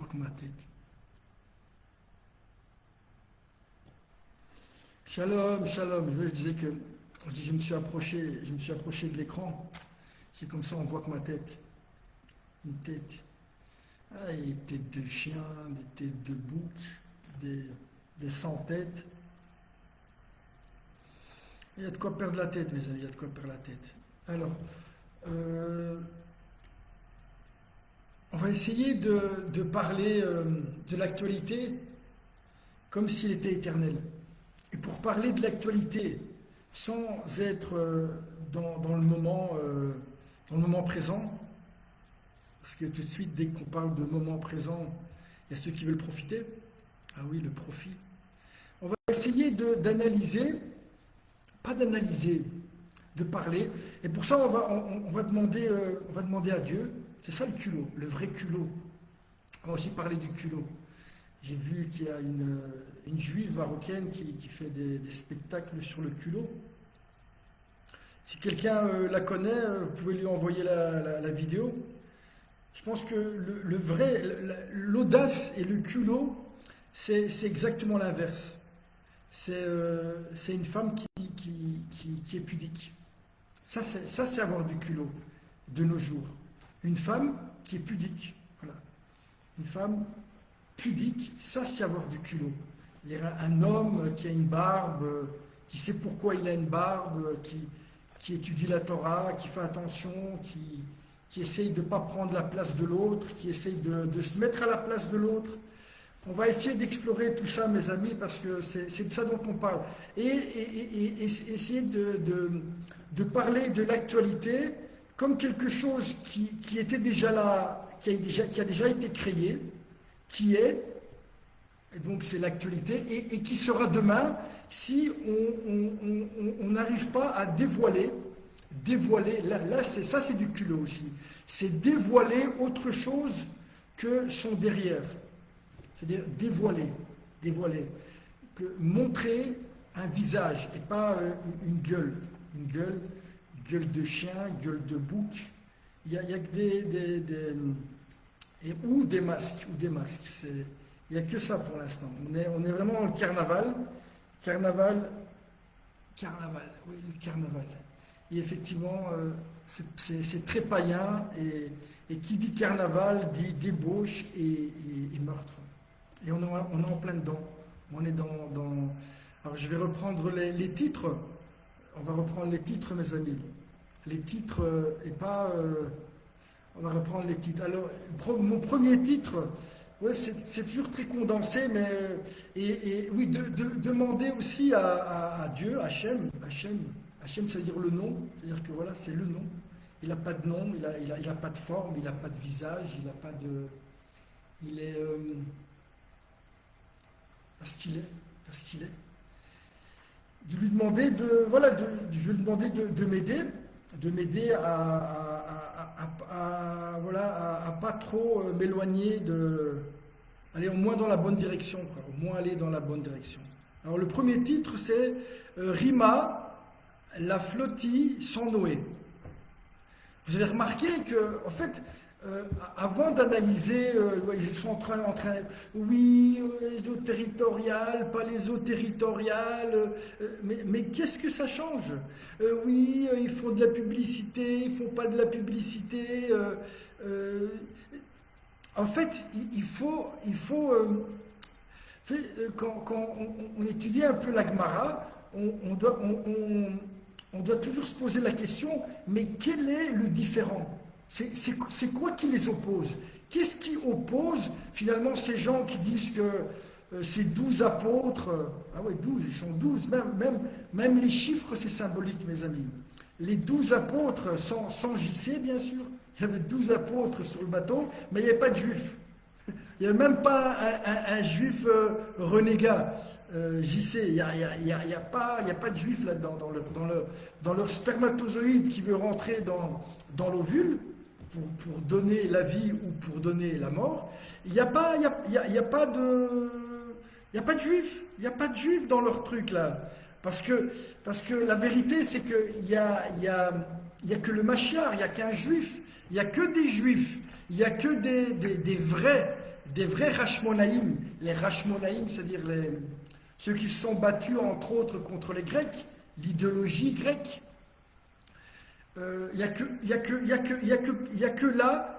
que ma tête. Shalom, shalom. Je disais que je me suis approché de l'écran. C'est comme ça on voit que ma tête. Une tête. Ah, des têtes de chien, des têtes de bouc, des sans-têtes. Il y a de quoi perdre la tête, mes amis, il y a de quoi perdre la tête. Alors, on va essayer de parler de l'actualité comme s'il était éternel. Et pour parler de l'actualité sans être dans le moment présent, parce que tout de suite, dès qu'on parle de moment présent, il y a ceux qui veulent profiter. Ah oui, le profit. On va essayer d'analyser, pas d'analyser, de parler. Et pour ça, on va demander à Dieu. C'est ça le culot, le vrai culot. On va aussi parler du culot. J'ai vu qu'il y a une juive marocaine qui fait des spectacles sur le culot. Si quelqu'un la connaît, vous pouvez lui envoyer la vidéo. Je pense que l'audace et le culot, c'est exactement l'inverse. C'est une femme qui est pudique. Ça, c'est avoir du culot de nos jours. Une femme qui est pudique. Voilà. Une femme pudique, ça, c'est avoir du culot. Il y a un homme qui a une barbe, qui sait pourquoi il a une barbe, qui étudie la Torah, qui fait attention, qui essaye de ne pas prendre la place de l'autre, qui essaye de se mettre à la place de l'autre. On va essayer d'explorer tout ça, mes amis, parce que c'est de ça dont on parle. Et essayer de parler de l'actualité comme quelque chose qui était déjà là, qui a déjà été créé, qui est, et donc c'est l'actualité, et qui sera demain si on n'arrive pas à dévoiler, là c'est du culot aussi, c'est dévoiler autre chose que son derrière. C'est-à-dire dévoiler, montrer un visage et pas une gueule de chien, gueule de bouc. Il y a que ou des masques. Il n'y a que ça pour l'instant. On est vraiment dans le carnaval. Carnaval, oui, le carnaval. Et effectivement, c'est très païen, et qui dit carnaval dit débauche et meurtre. Et on est en plein dedans. On est dans... Alors je vais reprendre les titres. On va reprendre les titres, mes amis. Les titres, et pas... on va reprendre les titres. Alors, mon premier titre, ouais, c'est toujours très condensé, mais... Et oui, demander aussi à Dieu, Hachem, ça veut dire le nom. C'est-à-dire que voilà, c'est le nom. Il n'a pas de nom, il n'a pas de forme, il n'a pas de visage, il n'a pas de... Il est... parce qu'il est. De lui demander je vais lui demander de m'aider à pas trop m'éloigner aller au moins dans la bonne direction, quoi, au moins aller dans la bonne direction. Alors le premier titre c'est Rima, la flottille sans Noé. Vous avez remarqué que, en fait, avant d'analyser, ils sont en train, oui, les eaux territoriales, pas les eaux territoriales, mais qu'est-ce que ça change? Oui, ils font de la publicité, ils font pas de la publicité. En fait, il faut quand on étudie un peu la Gemara, on doit toujours se poser la question, mais quel est le différent? C'est quoi qui les oppose? Qu'est-ce qui oppose finalement ces gens qui disent que ces 12 apôtres, ah ouais, 12, ils sont 12, même les chiffres c'est symbolique, mes amis. Les 12 apôtres, sans JC bien sûr, il y avait 12 apôtres sur le bateau, mais il n'y avait pas de juifs. Il n'y avait même pas un juif renégat. JC, il n'y a pas de juif là-dedans, dans leur spermatozoïde qui veut rentrer dans l'ovule pour donner la vie ou pour donner la mort. Il n'y a pas de juif. Il n'y a pas de juif dans leur truc là. Parce que la vérité, c'est qu'il y a que le Mashiach, il n'y a qu'un juif, il n'y a que des juifs, il n'y a que des vrais Rashmonaïm. Les Rashmonaïm, c'est-à-dire ceux qui se sont battus, entre autres, contre les Grecs, l'idéologie grecque. Il n'y a que là.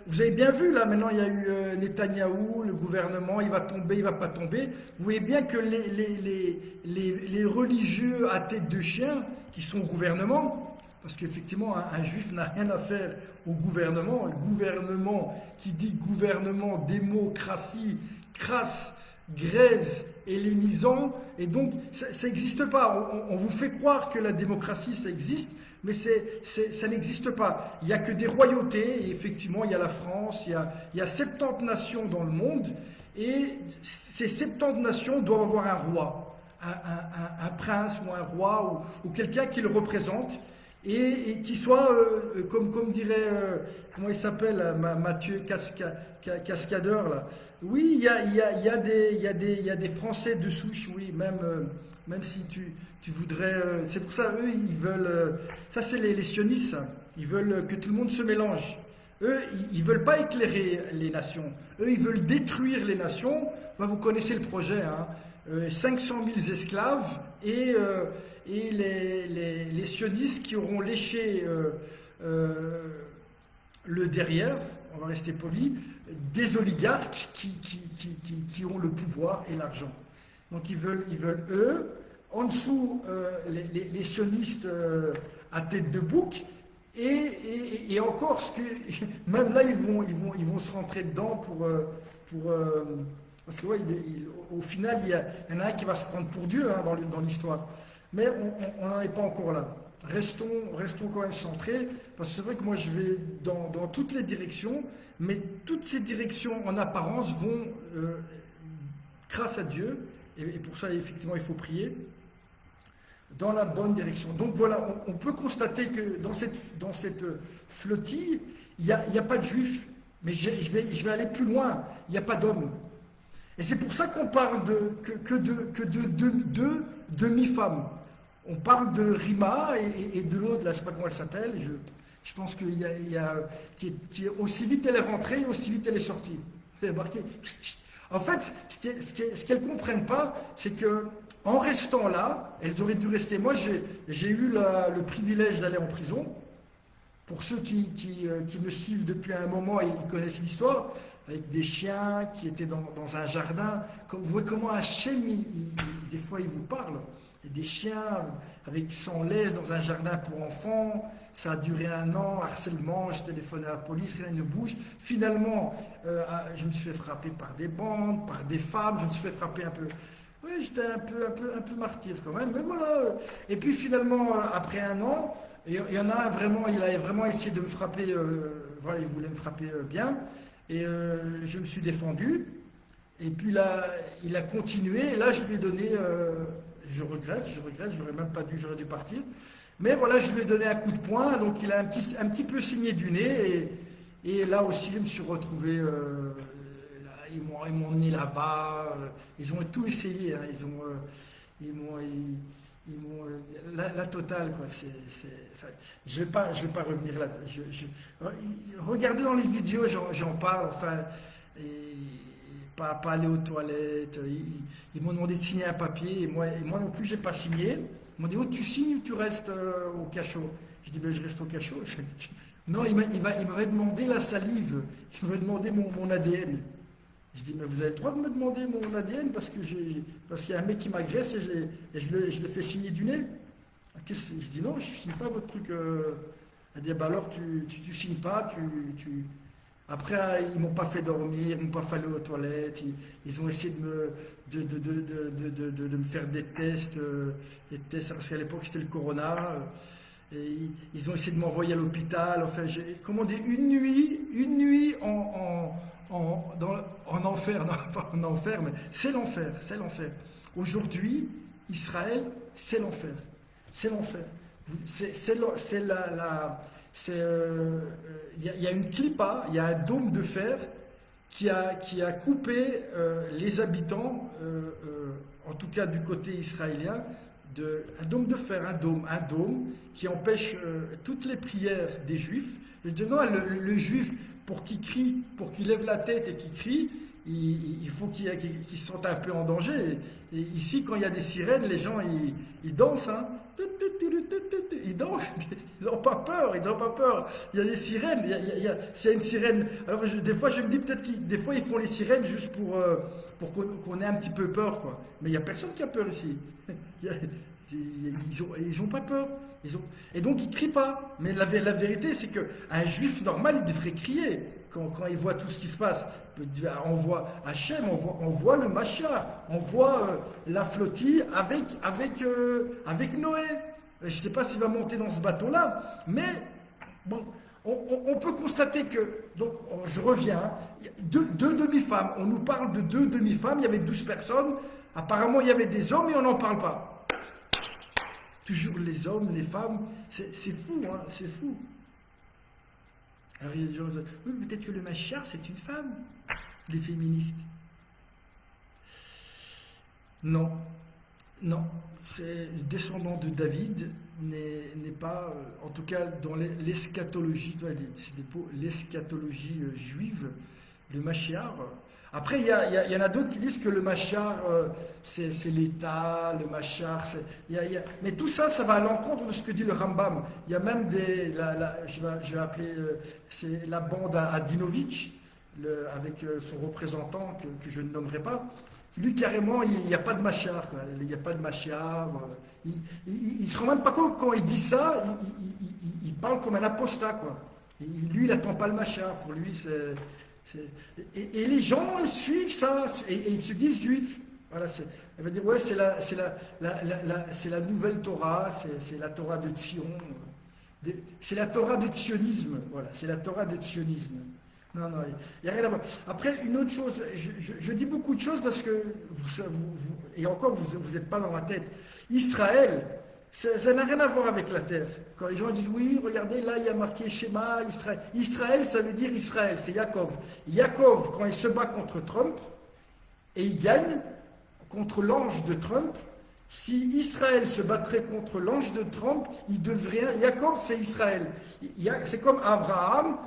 Vous avez bien vu là, maintenant il y a eu Netanyahou, le gouvernement, il va tomber, il va pas tomber. Vous voyez bien que les religieux à tête de chien qui sont au gouvernement, parce qu'effectivement un juif n'a rien à faire au gouvernement, un gouvernement qui dit gouvernement, démocratie, crasse, grèze, hellénisant, et donc ça n'existe pas. On vous fait croire que la démocratie ça existe, mais ça n'existe pas. Il n'y a que des royautés, et effectivement il y a la France, il y a 70 nations dans le monde, et ces 70 nations doivent avoir un roi, un prince ou un roi, ou quelqu'un qui le représente, et qui soit, comme dirait, comment il s'appelle, Mathieu Cascadeur, là. Oui, il y a des Français de souche, oui, même si tu voudrais... c'est pour ça, eux, ils veulent... ça, c'est les sionistes, ça. Ils veulent que tout le monde se mélange. Eux, ils ne veulent pas éclairer les nations. Eux, ils veulent détruire les nations. Enfin, vous connaissez le projet, hein. 500 000 esclaves et les sionistes qui auront léché le derrière, on va rester poli, des oligarques qui ont le pouvoir et l'argent. Donc ils veulent eux, en dessous les sionistes à tête de bouc, et encore, même là ils vont se rentrer dedans pour parce que ouais, au final il y en a un qui va se prendre pour Dieu hein, dans l'histoire. Mais on n'en est pas encore là. Restons quand même centrés, parce que c'est vrai que moi je vais dans toutes les directions, mais toutes ces directions en apparence vont, grâce à Dieu, et pour ça effectivement il faut prier, dans la bonne direction. Donc voilà, on peut constater que dans cette flottille, il n'y a pas de juifs, mais je vais aller plus loin, il n'y a pas d'hommes. Et c'est pour ça qu'on parle que de demi-femmes. On parle de Rima et de l'autre, là, je ne sais pas comment elle s'appelle, je pense qu'il y a qui est aussi vite elle est rentrée, aussi vite elle est sortie. C'est marqué. En fait, ce qu'elles ne comprennent pas, c'est que en restant là, elles auraient dû rester. Moi, j'ai eu le privilège d'aller en prison. Pour ceux qui me suivent depuis un moment et qui connaissent l'histoire, avec des chiens qui étaient dans un jardin. Vous voyez comment Hachem, des fois, il vous parle. Et des chiens avec sans laisse dans un jardin pour enfants. Ça a duré 1 an, harcèlement, je téléphonais à la police, rien ne bouge. Finalement, je me suis fait frapper par des bandes, par des femmes, je me suis fait frapper un peu. Oui, j'étais un peu martyr quand même, mais voilà. Et puis finalement, après 1 an, il y en a un vraiment, il a vraiment essayé de me frapper, voilà, il voulait me frapper bien. Et je me suis défendu. Et puis là, il a continué. Et là, je lui ai donné, je regrette, j'aurais même pas dû, j'aurais dû partir. Mais voilà, je lui ai donné un coup de poing. Donc il a un petit peu saigné du nez. Et là aussi, je me suis retrouvé. Ils m'ont emmené là-bas. Ils ont tout essayé. Hein, ils m'ont la totale quoi. Enfin, je vais pas revenir là. Regardez dans les vidéos, j'en parle. Enfin, et pas aller aux toilettes. Ils m'ont demandé de signer un papier et moi non plus j'ai pas signé. Ils m'ont dit tu signes ou tu restes au cachot. Je dis ben je reste au cachot. Non, il m'avait demandé la salive. Il m'avait demandé mon ADN. Je dis, mais vous avez le droit de me demander mon ADN parce qu'il y a un mec qui m'agresse et je l'ai fait signer du nez. Je dis, non, je ne signe pas votre truc. Elle dit, bah alors tu signes pas. Après, ils ne m'ont pas fait dormir, ils ne m'ont pas fait aller aux toilettes. Ils ont essayé de me faire des tests, parce qu'à l'époque c'était le corona. Et ils ont essayé de m'envoyer à l'hôpital. Enfin, j'ai commandé une nuit en enfer, non pas en enfer, mais c'est l'enfer. Aujourd'hui, Israël, c'est l'enfer. Il y a une clipa, il y a un dôme de fer qui a coupé les habitants, en tout cas du côté israélien, un dôme de fer, un dôme qui empêche toutes les prières des juifs. Et non, le juif, pour qu'il crie, pour qu'il lève la tête et qu'il crie, il faut qu'il se sente un peu en danger. Et ici, quand il y a des sirènes, les gens, ils dansent. Hein. Ils dansent, ils n'ont pas peur, ils n'ont pas peur. Il y a des sirènes, s'il y a une sirène. Alors, des fois, je me dis peut-être des fois, ils font les sirènes juste pour qu'on ait un petit peu peur, quoi. Mais il n'y a personne qui a peur ici. Ils n'ont pas peur. Et donc, ils ne crient pas. Mais la vérité, c'est qu'un juif normal, il devrait crier quand il voit tout ce qui se passe. On voit Hachem, on voit le Machar, on voit la flottille avec Noé. Je ne sais pas s'il va monter dans ce bateau-là, mais bon, on peut constater que, donc je reviens, hein, deux demi-femmes, on nous parle de deux demi-femmes, il y avait 12 personnes, apparemment il y avait des hommes et on n'en parle pas. Toujours les hommes, les femmes, c'est fou, hein, c'est fou. Alors il y a des gens qui disent, oui, peut-être que le Machar c'est une femme, les féministes. Non, non, c'est descendant de David n'est pas, en tout cas dans l'eschatologie, l'eschatologie juive, le Mashiach. Après, il y en a d'autres qui disent que le Mashiach, c'est l'État, le Mashiach, mais tout ça, ça va à l'encontre de ce que dit le Rambam. Il y a même je vais appeler, c'est la bande à Dinovitch, avec son représentant que je ne nommerai pas. Lui, carrément, il n'y a pas de Mashiach, il n'y a pas de Mashiach. Il ne se rend même pas compte quand il dit ça, il parle comme un apostat, quoi. Lui, il n'attend pas le Mashiach. Pour lui, et les gens suivent ça, et ils se disent juifs. Voilà, elle va dire, ouais, c'est la nouvelle Torah, c'est la Torah de Tzion. C'est la Torah de Tzionisme. Voilà, c'est la Torah de Tzionisme. Non, il n'y a rien à voir. Après, une autre chose, je dis beaucoup de choses parce que, et encore, vous n'êtes pas dans ma tête. Israël, ça n'a rien à voir avec la terre. Quand les gens disent, oui, regardez, là, il y a marqué schéma Israël. Israël, ça veut dire Israël, c'est Yaakov. Yaakov, quand il se bat contre Trump, et il gagne contre l'ange de Trump, si Israël se battrait contre l'ange de Trump, il devrait... Yaakov, c'est Israël. C'est comme Abraham.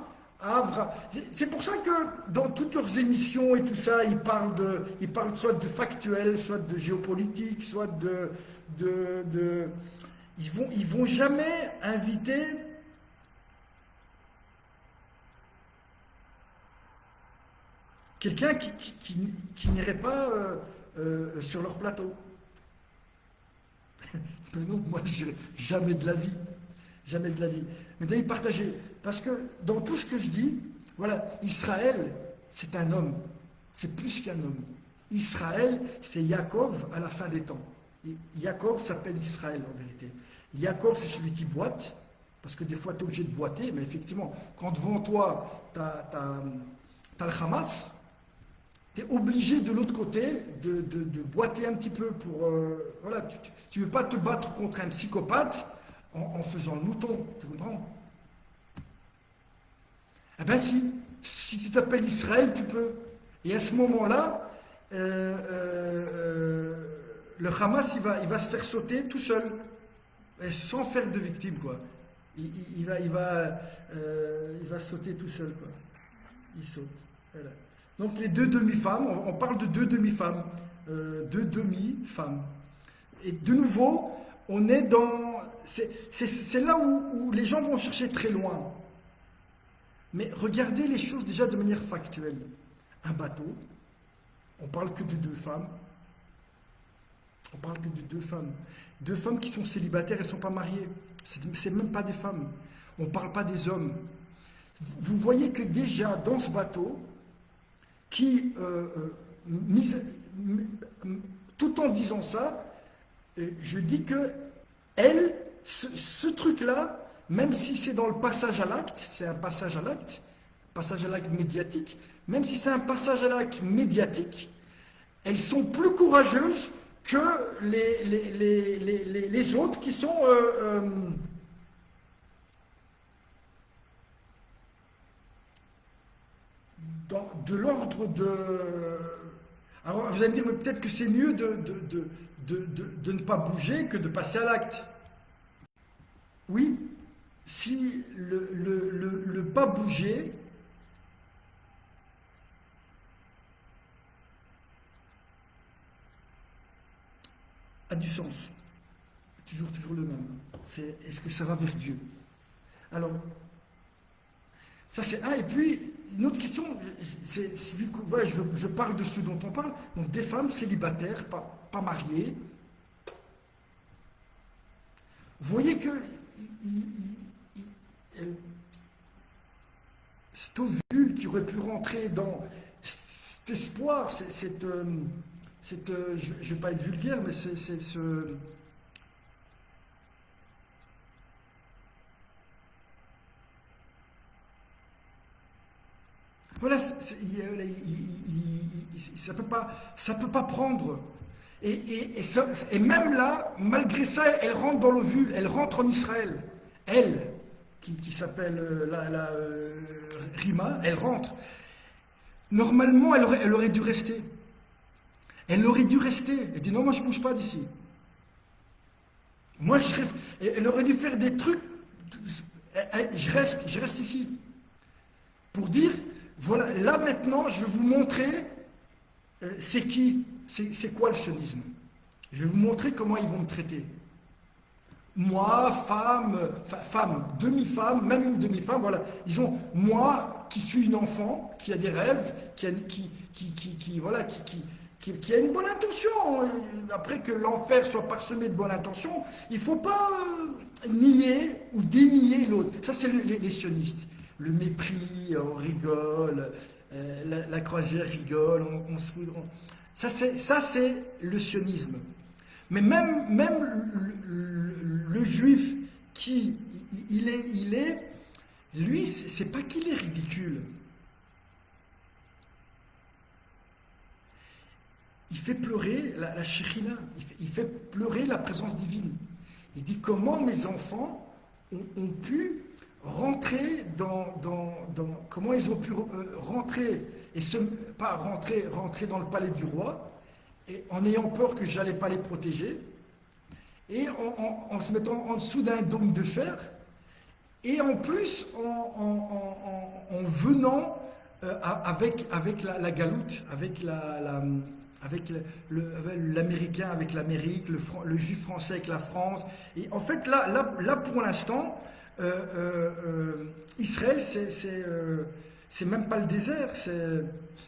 C'est pour ça que dans toutes leurs émissions et tout ça, ils parlent soit de factuel, soit de géopolitique, soit ils vont jamais inviter quelqu'un qui n'irait pas sur leur plateau. Non, moi, je n'irai jamais de la vie. Jamais de la vie. Mais d'ailleurs, partagez. Parce que dans tout ce que je dis, voilà, Israël, c'est un homme. C'est plus qu'un homme. Israël, c'est Yaakov à la fin des temps. Yaakov s'appelle Israël en vérité. Yaakov, c'est celui qui boite, parce que des fois, tu es obligé de boiter, mais effectivement, quand devant toi, tu as le Hamas, tu es obligé de l'autre côté de boiter un petit peu pour... voilà, tu ne veux pas te battre contre un psychopathe en faisant le mouton, tu comprends? Eh bien si tu t'appelles Israël, tu peux. Et à ce moment-là, le Hamas, il va se faire sauter tout seul, sans faire de victime, quoi. Il va sauter tout seul, quoi. Il saute. Voilà. Donc les deux demi-femmes, on parle de deux demi-femmes. Deux demi-femmes. Et de nouveau, on est dans... C'est là où les gens vont chercher très loin. Mais regardez les choses déjà de manière factuelle. Un bateau, on parle que de deux femmes. On parle que de deux femmes. Deux femmes qui sont célibataires, elles ne sont pas mariées. C'est même pas des femmes. On ne parle pas des hommes. Vous voyez que déjà dans ce bateau, tout en disant ça, je dis que ce truc-là, même si c'est dans le passage à l'acte, c'est un passage à l'acte médiatique, même si c'est un passage à l'acte médiatique, elles sont plus courageuses que les autres qui sont... de l'ordre de... Alors vous allez me dire, mais peut-être que c'est mieux de ne pas bouger que de passer à l'acte. Oui, si le pas bouger a du sens. Toujours le même. C'est est-ce que ça va vers Dieu? Alors, ça c'est un. Et puis, une autre question, vu que voilà, je parle de ce dont on parle, donc des femmes célibataires, pas mariées. Vous voyez que cet ovule qui aurait pu rentrer dans cet espoir, je ne vais pas être vulgaire, mais c'est ce... Voilà, ça peut pas prendre. Et même là, malgré ça, elle rentre dans l'ovule, elle rentre en Israël. Elle, qui s'appelle Rima, elle rentre. Normalement, elle aurait dû rester. Elle aurait dû rester. Elle dit non, moi je bouge pas d'ici. Moi je reste. Elle aurait dû faire des trucs. Je reste ici. Pour dire, voilà, là maintenant, je vais vous montrer c'est qui, c'est quoi le sionisme. Je vais vous montrer comment ils vont me traiter. Moi, femme, demi-femme, même une demi-femme, voilà. Ils ont, moi, qui suis une enfant, qui a des rêves, qui a une bonne intention. Après que l'enfer soit parsemé de bonnes intentions, il ne faut pas nier ou dénier l'autre. Ça, c'est les sionistes. Le mépris, on rigole, la croisière rigole, on se fout. Ça, c'est le sionisme. Mais même le juif qui il est, lui, c'est pas qu'il est ridicule. Il fait pleurer la Shekhinah, il fait pleurer la présence divine. Il dit comment mes enfants ont pu rentrer comment ils ont pu rentrer et pas rentrer dans le palais du roi et en ayant peur que j'allais pas les protéger et en se mettant en dessous d'un dôme de fer et en plus en venant avec la galoute, avec avec l'américain avec l'Amérique, le juif français avec la France. Et en fait là pour l'instant Israël, c'est même pas le désert.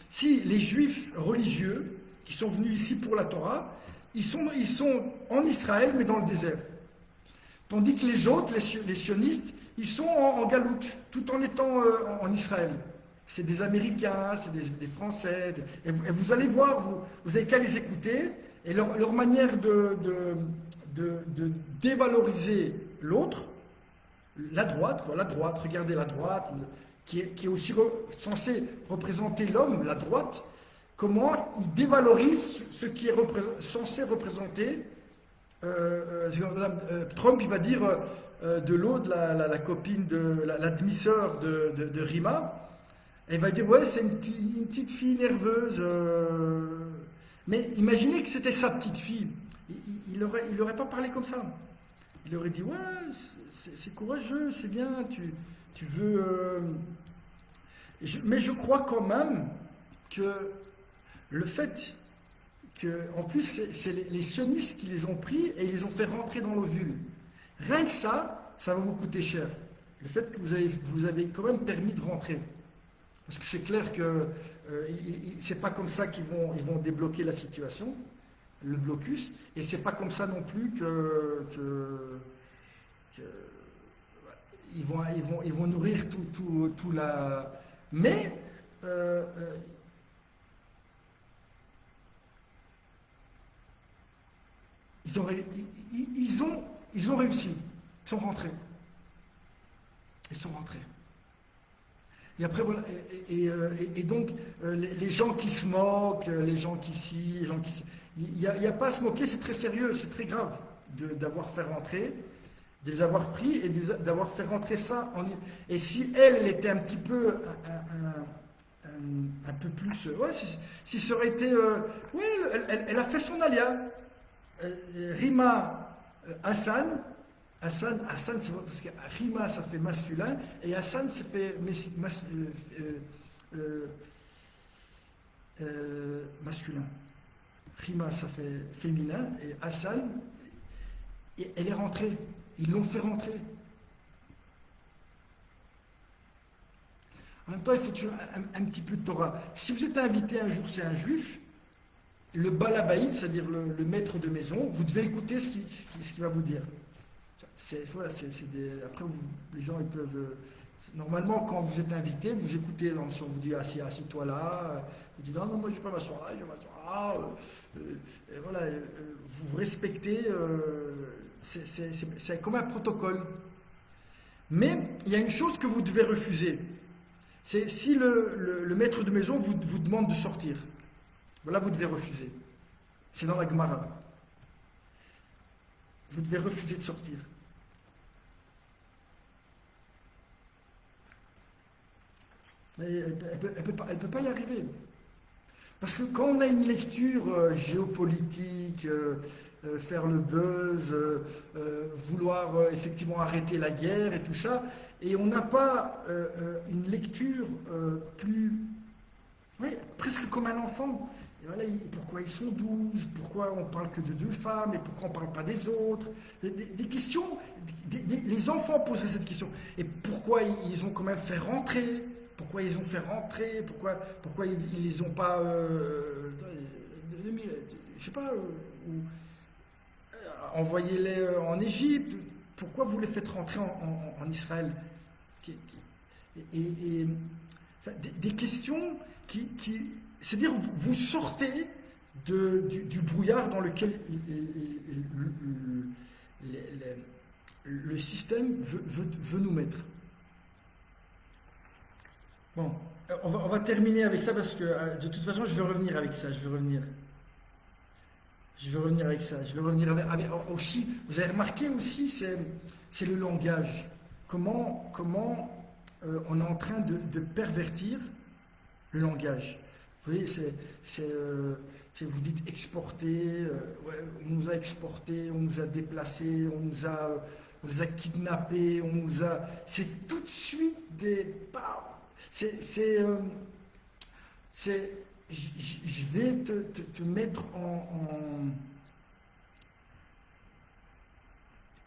Si les juifs religieux qui sont venus ici pour la Torah, ils sont en Israël, mais dans le désert. Tandis que les autres, les sionistes, ils sont en galoute, tout en étant en Israël. C'est des Américains, c'est des Français. Et vous allez voir, vous avez qu'à les écouter, et leur manière de dévaloriser l'autre, la droite, regardez la droite, qui est aussi censée représenter l'homme, la droite, comment il dévalorise ce qui est censé représenter. Trump, il va dire de l'autre, la copine de la demi-sœur de Rima, elle va dire ouais, c'est une petite fille nerveuse. Mais imaginez que c'était sa petite fille. Il aurait pas parlé comme ça. Il aurait dit ouais, c'est courageux, c'est bien, tu veux. Mais je crois quand même que le fait que, en plus, c'est les sionistes qui les ont pris et ils les ont fait rentrer dans l'ovule. Rien que ça va vous coûter cher. Le fait que vous avez quand même permis de rentrer. Parce que c'est clair que c'est pas comme ça qu'ils vont débloquer la situation, le blocus, et c'est pas comme ça non plus que ils vont nourrir tout la. Mais ils ont réussi. Ils sont rentrés. Et après, voilà. Et donc, les gens qui se moquent, les gens qui s'y. Il n'y a pas à se moquer, c'est très sérieux, c'est très grave d'avoir fait rentrer, de les avoir pris et d'avoir fait rentrer ça. Et si elle était un petit peu un peu plus. Ouais, si ça aurait été. Ouais, elle a fait son alia. Rima Hassan. Hassan, c'est parce que Rima ça fait masculin et Hassan ça fait euh, masculin. Rima ça fait féminin et Hassan, elle est rentrée. Ils l'ont fait rentrer. En même temps, il faut toujours un petit peu de Torah. Si vous êtes invité un jour, c'est un juif, le balabaïd, c'est-à-dire le maître de maison, vous devez écouter ce qu'il va vous dire. Voilà, après, les gens, ils peuvent. Normalement, quand vous êtes invité, vous écoutez, si on vous dit assis-toi là, vous dites non, moi je ne vais pas m'asseoir là, je vais m'asseoir là. Et voilà, vous respectez, c'est comme un protocole. Mais il y a une chose que vous devez refuser. C'est si le maître de maison vous demande de sortir. Voilà, vous devez refuser. C'est dans la Gemara. Vous devez refuser de sortir. Mais elle peut pas y arriver. Parce que quand on a une lecture géopolitique, faire le buzz, vouloir effectivement arrêter la guerre et tout ça, et on n'a pas une lecture plus, oui, presque comme un enfant. Et voilà, pourquoi ils sont 12, pourquoi on parle que de 2 femmes, et pourquoi on ne parle pas des autres. Des questions, les enfants poseraient cette question. Et pourquoi ils ont quand même fait rentrer. Pourquoi ils ont fait rentrer. Pourquoi ils les ont pas, je sais pas, envoyez-les en Égypte. Pourquoi vous les faites rentrer en Israël. Enfin, des questions c'est-à-dire vous sortez du brouillard dans lequel le système veut nous mettre. Bon, on va terminer avec ça parce que de toute façon je vais revenir avec ça, je vais revenir avec ça, je vais revenir avec aussi, vous avez remarqué aussi, c'est le langage. Comment on est en train de pervertir le langage. Vous voyez, vous dites exporter, ouais, on nous a exportés, on nous a déplacés, on nous a kidnappés, c'est tout de suite je vais te mettre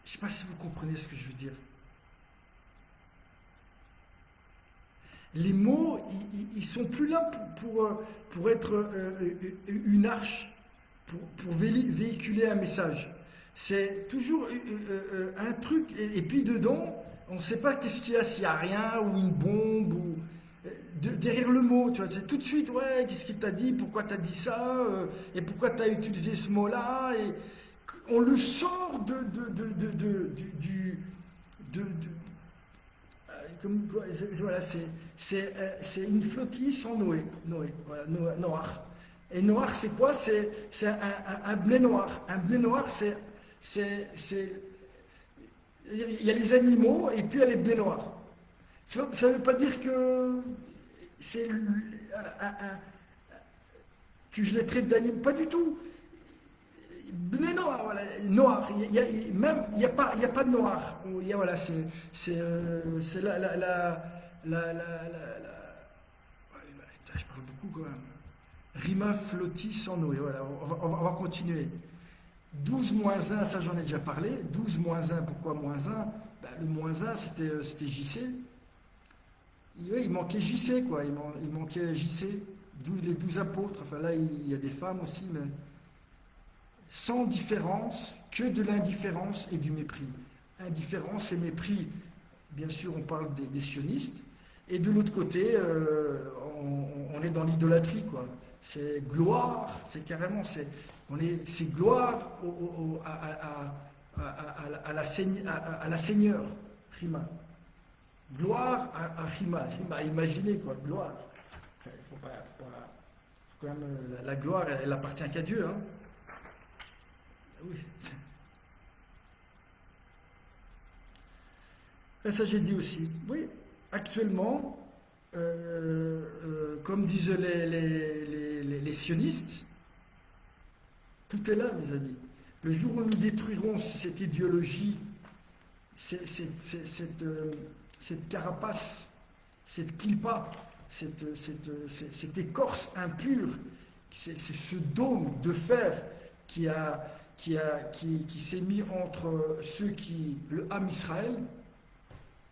je ne sais pas si vous comprenez ce que je veux dire. Les mots, ils sont plus là pour être une arche, pour véhiculer un message. C'est toujours un truc, et puis dedans, on ne sait pas qu'est-ce qu'il y a, s'il n'y a rien, ou une bombe, ou derrière le mot, tu vois, c'est tout de suite, ouais, qu'est-ce qu'il t'a dit, pourquoi t'as dit ça, et pourquoi t'as utilisé ce mot-là, et on le sort comme, voilà, c'est une flottille sans Noé. Voilà, Noir. Et noir, c'est quoi? C'est un blé noir. Un blé noir, il y a les animaux et puis il y a les blés noirs. Ça ne veut pas dire que c'est que je les traite d'animaux. Pas du tout. Blé noir, voilà, noir. Il n'y a pas de noir. Voilà, c'est putain, je parle beaucoup quand même. Rima flotti sans Noé. Voilà, on va continuer. 12 moins 1, ça j'en ai déjà parlé. 12 moins 1, pourquoi moins 1? Ben, le moins 1, c'était JC. Il manquait JC, quoi. Il manquait JC. Les 12 apôtres. Enfin là, il y a des femmes aussi, mais sans différence, que de l'indifférence et du mépris. Indifférence et mépris, bien sûr, on parle des sionistes, et de l'autre côté, on est dans l'idolâtrie, quoi. C'est gloire, c'est carrément, c'est gloire à la Seigneur, Rima. Gloire à Rima. Imaginez, quoi, gloire. Faut quand même, la gloire, elle appartient qu'à Dieu, hein. Oui. Et ça, j'ai dit aussi. Oui, actuellement, comme disent les sionistes, tout est là, mes amis. Le jour où nous détruirons cette idéologie, cette carapace, cette clipa, cette écorce impure, c'est ce dôme de fer qui s'est mis entre le Ham Israël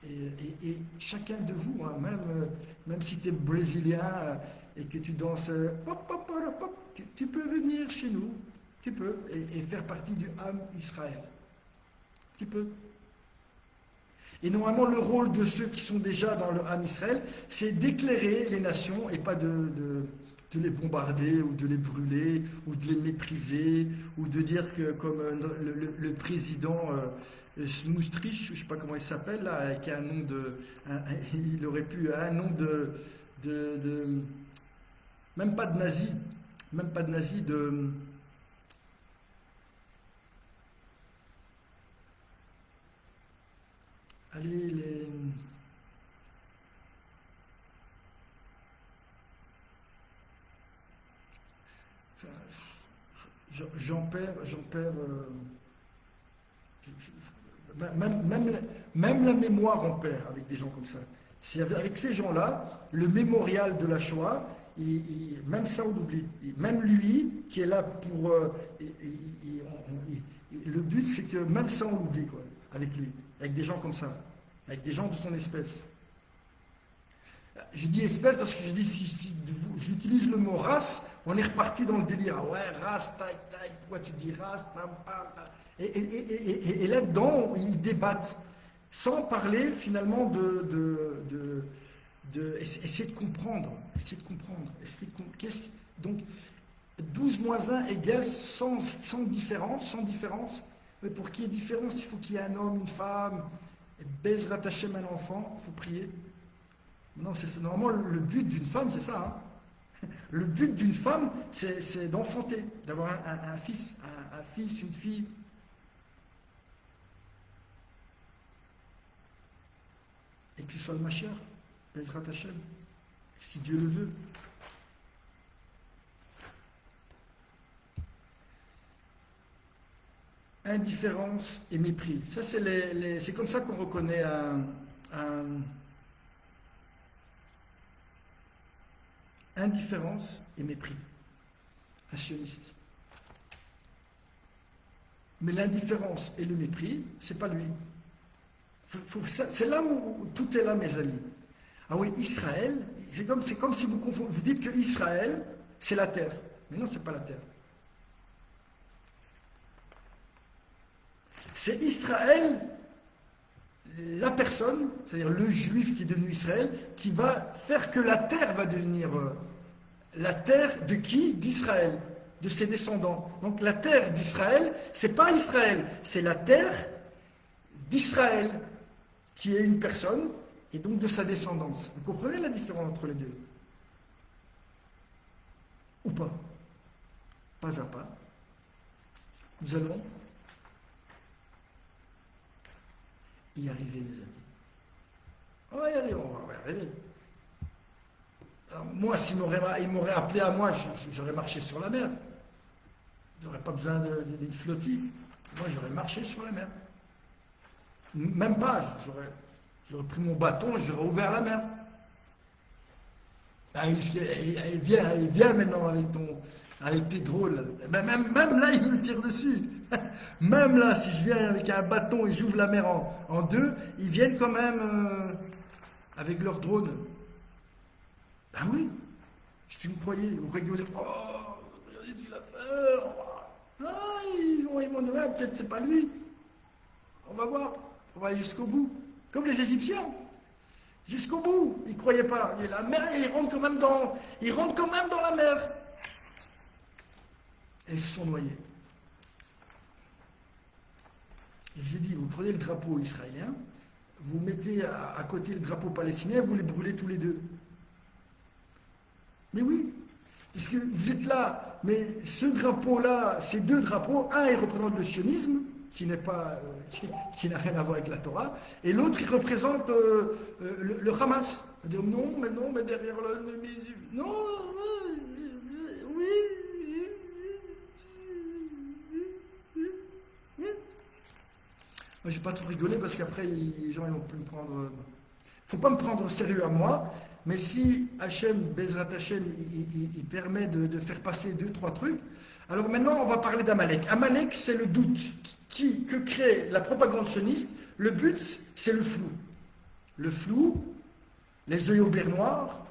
et chacun de vous, hein, même si tu es brésilien et que tu danses, pop, pop, pop, pop, tu peux venir chez nous, tu peux, et faire partie du Ham Israël. Tu peux. Et normalement, le rôle de ceux qui sont déjà dans le Ham Israël, c'est d'éclairer les nations et pas de les bombarder ou de les brûler ou de les mépriser ou de dire que comme le président Smoustrich, je ne sais pas comment il s'appelle là, qui a un nom il aurait pu un nom de même pas de nazi, allez j'en perds. Même la mémoire en perd avec des gens comme ça. C'est avec ces gens-là, le mémorial de la Shoah, même ça on oublie. Même lui, qui est là pour... le but, c'est que même ça on l'oublie, quoi, avec lui. Avec des gens comme ça. Avec des gens de son espèce. Je dis espèce parce que je dis, si j'utilise le mot race, on est reparti dans le délire. Ah ouais, race, tac, tac, pourquoi tu dis race, pam, pam, pam. Et là-dedans, ils débattent, sans parler finalement essayer de comprendre. Donc, 12 moins 1 égale sans différence. Mais pour qu'il y ait différence, il faut qu'il y ait un homme, une femme, Bezrat Hashem, un enfant, il faut prier. Non, normalement, le but d'une femme, c'est ça. Hein. Le but d'une femme, c'est d'enfanter, d'avoir un fils, un fils, une fille. Et que ce soit le Mashiach, Bezrat Hashem, si Dieu le veut. Indifférence et mépris. Ça, c'est comme ça qu'on reconnaît indifférence et mépris. Un sioniste. Mais l'indifférence et le mépris, c'est pas lui. C'est là où tout est là, mes amis. Ah oui, Israël, c'est comme si vous dites que Israël, c'est la terre. Mais non, c'est pas la terre. C'est Israël, la personne, c'est-à-dire le juif qui est devenu Israël, qui va faire que la terre va devenir la terre de qui? D'Israël, de ses descendants. Donc la terre d'Israël, c'est pas Israël, c'est la terre d'Israël, qui est une personne, et donc de sa descendance. Vous comprenez la différence entre les deux? Ou pas? Pas à pas. Nous allons y arriver, mes amis. On va y arriver, on va y arriver. Alors, moi, il m'aurait appelé à moi, j'aurais marché sur la mer. J'aurais pas besoin d'une flottille. Moi, j'aurais marché sur la mer. Même pas, j'aurais pris mon bâton et j'aurais ouvert la mer. Ah, il vient maintenant avec tes drôles. Même là, il me tire dessus. Même là, si je viens avec un bâton et j'ouvre la mer en deux, ils viennent quand même avec leurs drones. Ah oui, si vous croyez qu'ils vont dire, oh, il a dû la faire. Ah, ils vont dire, ouais, peut-être c'est pas lui. On va voir, on va aller jusqu'au bout. Comme les Égyptiens. Jusqu'au bout, ils ne croyaient pas. Et la mer, ils rentrent quand même dans la mer. Et ils se sont noyés. Je vous ai dit, vous prenez le drapeau israélien, vous mettez à côté le drapeau palestinien, vous les brûlez tous les deux. Mais oui, parce que vous êtes là, mais ce drapeau-là, ces deux drapeaux, un, il représente le sionisme, qui n'a rien à voir avec la Torah, et l'autre, il représente le Hamas. Elle dit, non, mais derrière le... Non, oui. Moi, je vais pas trop rigoler parce qu'après, les gens ils vont plus me prendre... Faut pas me prendre au sérieux à moi, mais si Hachem, Bezrat Hachem, il permet de faire passer deux, trois trucs, alors maintenant, on va parler d'Amalek. Amalek, c'est le doute que crée la propagande sioniste. Le but, c'est le flou. Le flou, les yeux au beurre noir,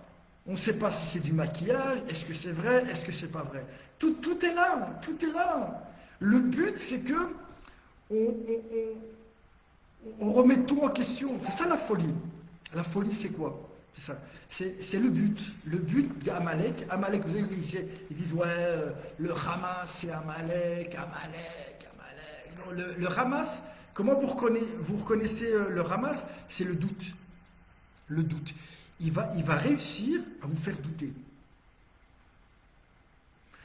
on ne sait pas si c'est du maquillage, est-ce que c'est vrai, est-ce que c'est pas vrai. Tout est là, tout est là. Le but, c'est que on remet tout en question. C'est ça la folie. La folie, c'est quoi? C'est ça. C'est le but. Le but d'Amalek. Amalek, vous savez, ils disent, ouais, le Hamas, c'est Amalek. Non, le Hamas, comment vous reconnaissez le Hamas? C'est le doute. Le doute. Il va réussir à vous faire douter.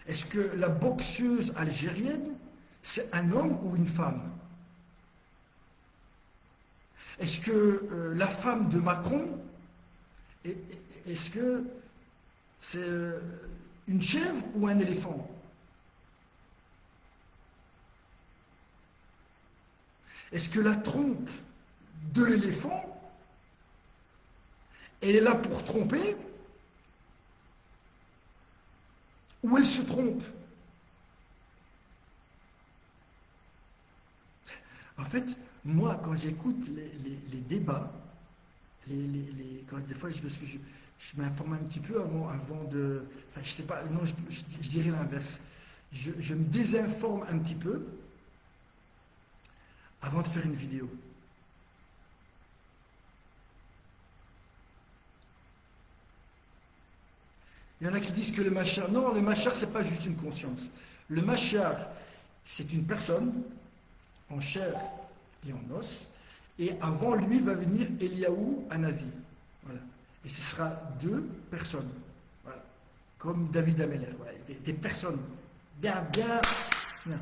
Est-ce que la boxeuse algérienne, c'est un homme ou une femme? Est-ce que la femme de Macron, est-ce que c'est une chèvre ou un éléphant? Est-ce que la trompe de l'éléphant, elle est là pour tromper ou elle se trompe? En fait, moi, quand j'écoute les débats, quand des fois, parce que je m'informe un petit peu avant de... Enfin, je sais pas, non, je dirais l'inverse. Je me désinforme un petit peu avant de faire une vidéo. Il y en a qui disent que le machar... Non, le machar, c'est pas juste une conscience. Le machar, c'est une personne en chair et en os, et avant lui va venir Eliaou Hanavi. Voilà. Et ce sera deux personnes. Voilà. Comme David Ameller. Voilà. Des personnes bien. Viens.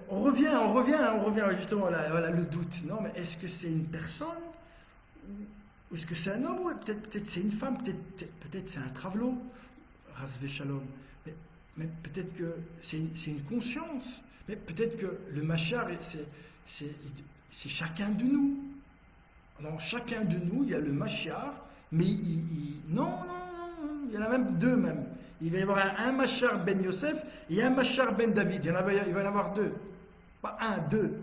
On revient justement là, voilà, le doute. Non, mais est-ce que c'est une personne ou est-ce que c'est un homme? Ouais, peut-être c'est une femme, peut-être c'est un travelot, Razvé Shalom. Mais peut-être que c'est une conscience. Mais peut-être que le machar, c'est chacun de nous. Dans chacun de nous, il y a le machar, mais non, il y en a même deux même. Il va y avoir un machar ben Yosef et un machar ben David. Il va y en avoir deux. Pas un, deux.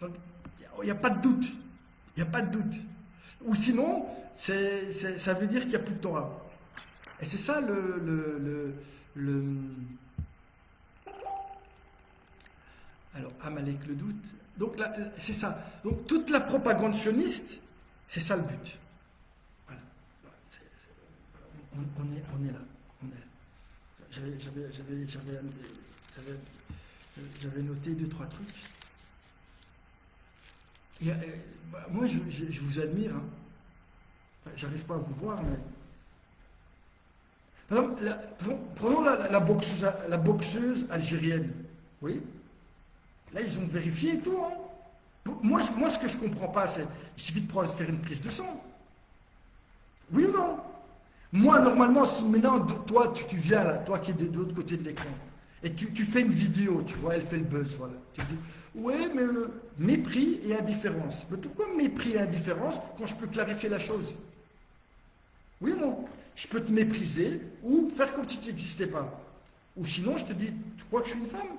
Donc, il n'y a pas de doute. Il n'y a pas de doute. Ou sinon, ça veut dire qu'il n'y a plus de Torah. Et c'est ça Alors, Amalek, le doute. Donc, là, c'est ça. Donc, toute la propagande sioniste, c'est ça le but. Voilà. On est là. J'avais noté deux, trois trucs. Moi, je vous admire. Hein. Enfin, j'arrive pas à vous voir, mais... Par exemple, prenons la boxeuse algérienne. Oui. Là, ils ont vérifié et tout. Hein. Moi, ce que je ne comprends pas, c'est il suffit de faire une prise de sang. Oui ou non? Moi, normalement, si maintenant, toi, tu viens là, toi qui es de l'autre côté de l'écran, et tu fais une vidéo, tu vois, elle fait le buzz, voilà. Tu dis, ouais, mais mépris et indifférence. Mais pourquoi mépris et indifférence quand je peux clarifier la chose? Oui ou non? Je peux te mépriser ou faire comme si tu n'existais pas. Ou sinon, je te dis, tu crois que je suis une femme?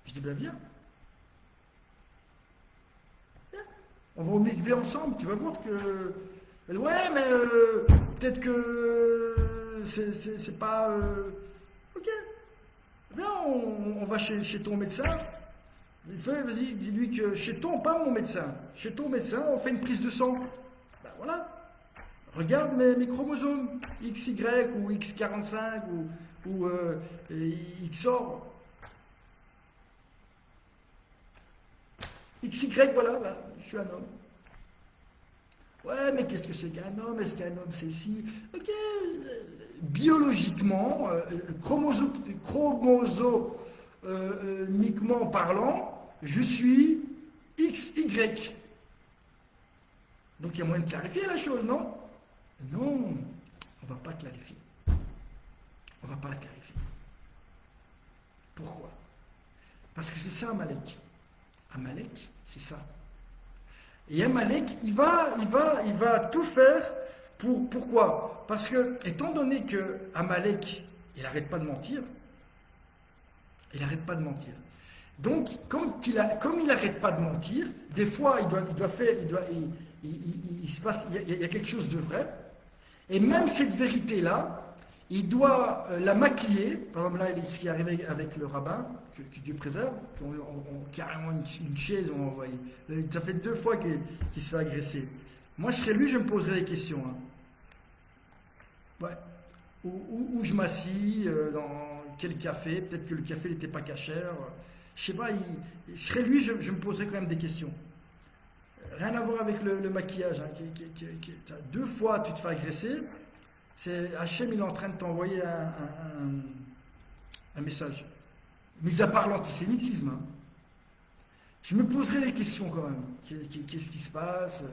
Je dis, ben viens. On va au mikvé ensemble, tu vas voir que... Ouais, mais peut-être que c'est pas... Ok, viens, on va chez ton médecin. Vas-y, dis-lui que chez ton, pas mon médecin, chez ton médecin, on fait une prise de sang. Ben voilà. Regarde mes chromosomes, XY ou X45 ou XOR. XY, voilà, bah, je suis un homme. Ouais, mais qu'est-ce que c'est qu'un homme? Est-ce qu'un homme c'est si? Ok, biologiquement, uniquement parlant, je suis X, Y. Donc il y a moyen de clarifier la chose, non? Non, on ne va pas clarifier. On ne va pas la clarifier. Pourquoi? Parce que c'est ça Amalek. Amalek, c'est ça. Et Amalek, il va tout faire pourquoi? Parce que, étant donné que Amalek, il n'arrête pas de mentir, il n'arrête pas de mentir. Donc, comme il n'arrête pas de mentir, des fois, il se passe, il y a quelque chose de vrai, et même cette vérité-là, il doit la maquiller. Par exemple, là, ce qui est arrivé avec le rabbin, que Dieu préserve, carrément une chaise, on l'a envoyé. Ça fait 2 fois qu'il se fait agresser. Moi, je serais lui, je me poserais des questions. Hein. Ouais. Où je m'assis, dans quel café, peut-être que le café n'était pas cachère. Je sais pas, je serais lui, je me poserais quand même des questions. Rien à voir avec le maquillage. Hein, 2 fois, tu te fais agresser. C'est Hachem, il est en train de t'envoyer un message. Mis à part l'antisémitisme. Hein. Je me poserai des questions quand même. Qu'est-ce qui se passe?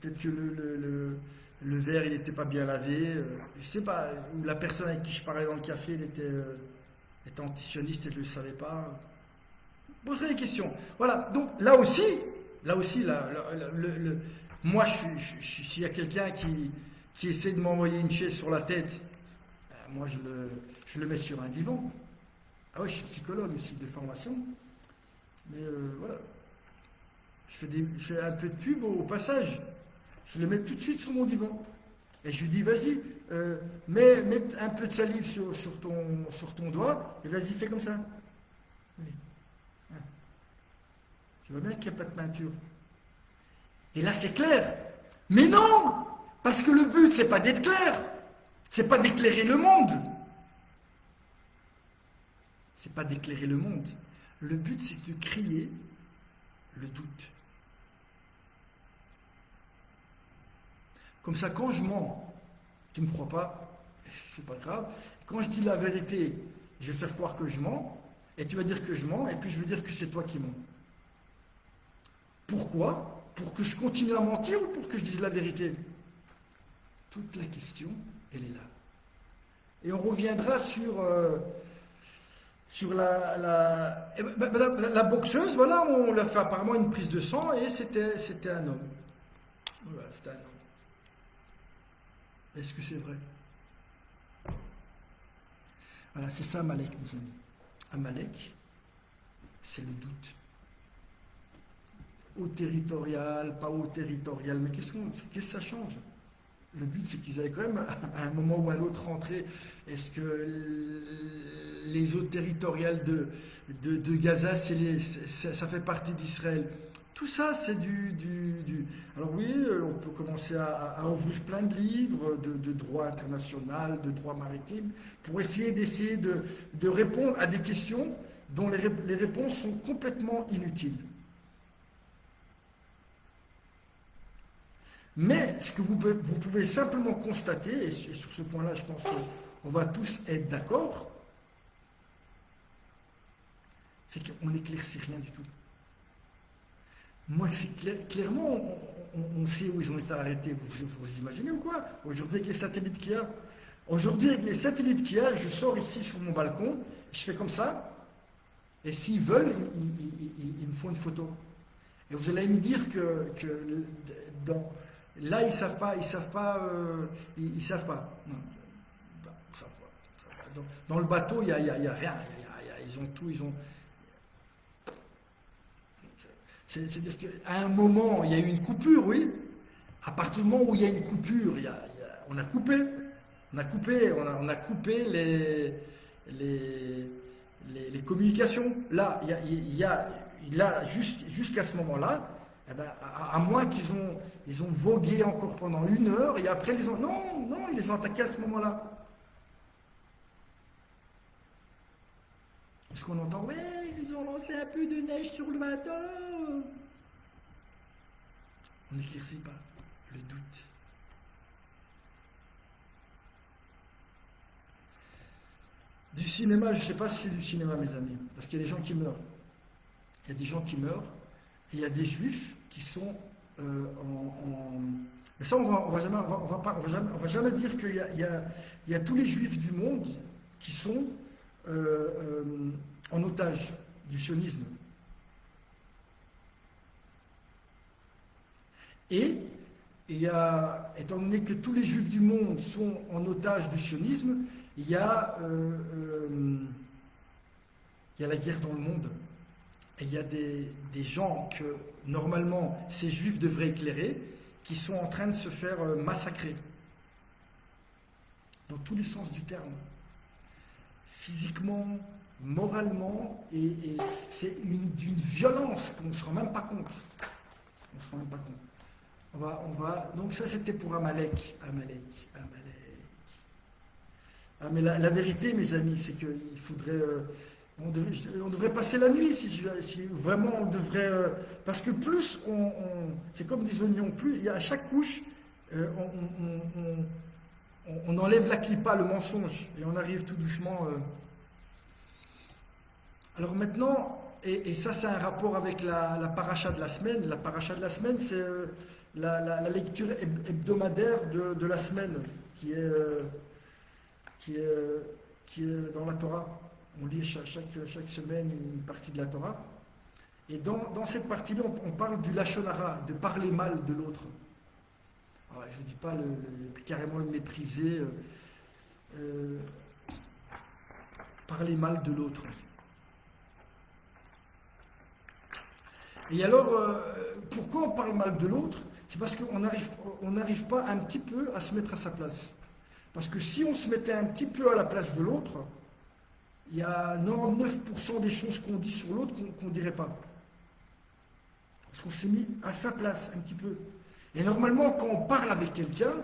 Peut-être que le verre, il n'était pas bien lavé. Je sais pas. Ou la personne avec qui je parlais dans le café, elle était antisioniste et je ne le savais pas. Je me poserai des questions. Voilà. Donc là aussi, moi, s'il y a quelqu'un qui essaie de m'envoyer une chaise sur la tête, moi je le mets sur un divan. Ah ouais, je suis psychologue aussi de formation. Mais voilà. Je fais un peu de pub au passage. Je le mets tout de suite sur mon divan. Et je lui dis, vas-y, mets un peu de salive sur ton doigt, et vas-y, fais comme ça. Oui. Ouais. Tu vois bien qu'il n'y a pas de peinture. Et là, c'est clair. Mais non! Parce que le but, c'est pas d'être clair. C'est pas d'éclairer le monde. C'est pas d'éclairer le monde. Le but, c'est de crier le doute. Comme ça, quand je mens, tu ne me crois pas, c'est pas grave. Quand je dis la vérité, je vais faire croire que je mens, et tu vas dire que je mens, et puis je vais dire que c'est toi qui mens. Pourquoi? Pour que je continue à mentir ou pour que je dise la vérité? Toute la question, elle est là. Et on reviendra sur la boxeuse, voilà, on lui a fait apparemment une prise de sang et c'était un homme. Voilà, c'était un homme. Est-ce que c'est vrai? Voilà, c'est ça Amalek, mes amis. Amalek, c'est le doute. Haut territorial, pas haut territorial, mais qu'est-ce que ça change? Le but, c'est qu'ils allaient quand même, à un moment ou à un autre, rentrer. Est-ce que les eaux territoriales de Gaza, ça fait partie d'Israël? Tout ça, c'est Alors oui, on peut commencer à ouvrir plein de livres de droit international, de droit maritime, pour essayer de répondre à des questions dont les réponses sont complètement inutiles. Mais ce que vous pouvez simplement constater, et sur ce point-là, je pense qu'on va tous être d'accord, c'est qu'on n'éclaircit rien du tout. Moi, c'est clairement, on sait où ils ont été arrêtés. Vous imaginez ou quoi? Aujourd'hui, avec les satellites qu'il y a, je sors ici sur mon balcon, je fais comme ça, et s'ils veulent, ils me font une photo. Et vous allez me dire que là, ils savent pas. Non, ils savent pas. Non, ils savent pas. Dans le bateau, il y a rien. Ils ont tout. C'est-à-dire qu'à un moment, il y a eu une coupure, oui. À partir du moment où il y a une coupure, on a coupé. On a coupé les communications. Là, jusqu'à ce moment-là, eh ben, à moins ils ont vogué encore pendant 1 heure, et après, non, ils les ont attaqués à ce moment-là. Parce qu'on entend, ouais, ils ont lancé un peu de neige sur le bateau. On n'éclaircit pas le doute. Du cinéma, je ne sais pas si c'est du cinéma, mes amis, parce qu'il y a des gens qui meurent. Il y a des gens qui meurent, et il y a des juifs qui sont Mais ça, on va jamais dire qu'il y a tous les juifs du monde qui sont en otage du sionisme. Et étant donné que tous les juifs du monde sont en otage du sionisme, il y a, euh, euh, il y a la guerre dans le monde. Et il y a des gens que, normalement, ces juifs devraient éclairer, qui sont en train de se faire massacrer. Dans tous les sens du terme. Physiquement, moralement, et c'est d'une violence qu'on ne se rend même pas compte. On ne se rend même pas compte. Donc ça, c'était pour Amalek. Ah, mais la vérité, mes amis, c'est qu'il faudrait... on devrait passer la nuit, si vraiment on devrait... parce que plus c'est comme des oignons, plus il y a à chaque couche, on enlève la clipa, le mensonge, et on arrive tout doucement... Alors maintenant, et ça c'est un rapport avec la paracha de la semaine. La paracha de la semaine, c'est la lecture hebdomadaire de la semaine qui est, qui est, qui est dans la Torah. On lit chaque semaine une partie de la Torah. Et dans cette partie-là, on parle du lachon hara, de parler mal de l'autre. Alors, je ne dis pas carrément le mépriser, parler mal de l'autre. Et alors, pourquoi on parle mal de l'autre? C'est parce qu'on n'arrive pas un petit peu à se mettre à sa place. Parce que si on se mettait un petit peu à la place de l'autre, il y a 99% des choses qu'on dit sur l'autre qu'on ne dirait pas. Parce qu'on s'est mis à sa place un petit peu. Et normalement, quand on parle avec quelqu'un,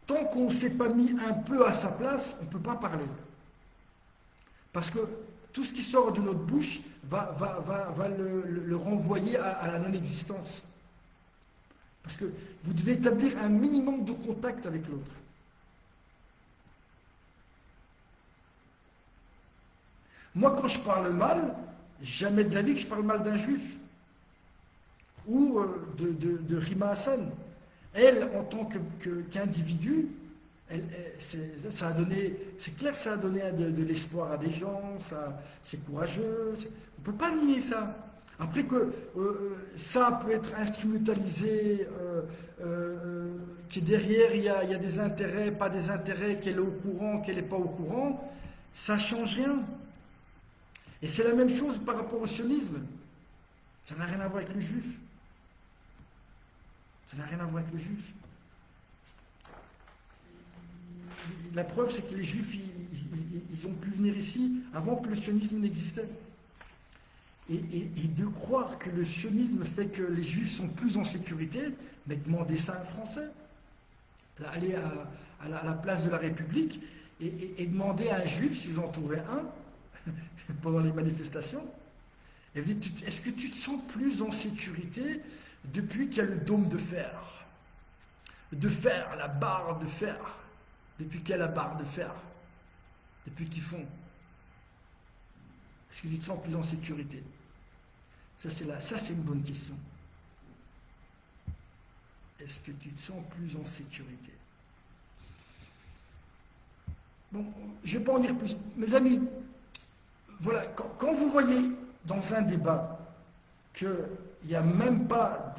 tant qu'on ne s'est pas mis un peu à sa place, on ne peut pas parler. Parce que tout ce qui sort de notre bouche va le renvoyer à la non-existence. Parce que vous devez établir un minimum de contact avec l'autre. Moi, quand je parle mal, jamais de la vie que je parle mal d'un juif. Ou de Rima Hassan. Elle, en tant qu'individu, ça a donné, c'est clair, ça a donné de l'espoir à des gens, c'est courageux. On ne peut pas nier ça. Après que ça peut être instrumentalisé, que derrière il y a des intérêts, pas des intérêts, qu'elle est au courant, qu'elle n'est pas au courant, ça ne change rien. Et c'est la même chose par rapport au sionisme. Ça n'a rien à voir avec le juif. Ça n'a rien à voir avec le juif. La preuve, c'est que les juifs, ils ont pu venir ici avant que le sionisme n'existait. Et de croire que le sionisme fait que les juifs sont plus en sécurité, mais demandez ça à un Français. Aller à la place de la République et demander à un juif, s'ils en trouvaient un, pendant les manifestations, et vous dites, est-ce que tu te sens plus en sécurité depuis qu'il y a le dôme de fer? De fer, la barre de fer. Depuis qu'il y a la barre de fer. Depuis qu'ils font. Est-ce que tu te sens plus en sécurité? Ça, c'est une bonne question. Est-ce que tu te sens plus en sécurité? Bon, je ne vais pas en dire plus. Mes amis, voilà, quand vous voyez dans un débat qu'il n'y a même pas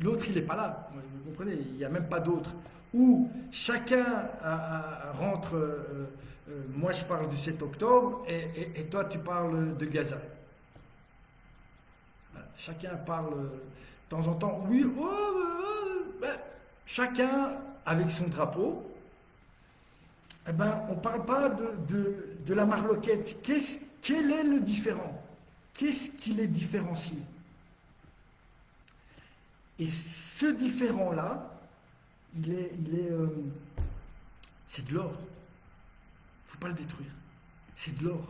l'autre, il n'est pas là, vous comprenez, il n'y a même pas d'autre, où chacun rentre, moi je parle du 7 octobre, et toi tu parles de Gaza. Voilà, chacun parle de temps en temps, oui, chacun avec son drapeau. Eh ben, on ne parle pas de la marloquette. Quel est le différent? Qu'est-ce qui les différencie? Et ce différent-là, c'est de l'or. Il ne faut pas le détruire. C'est de l'or.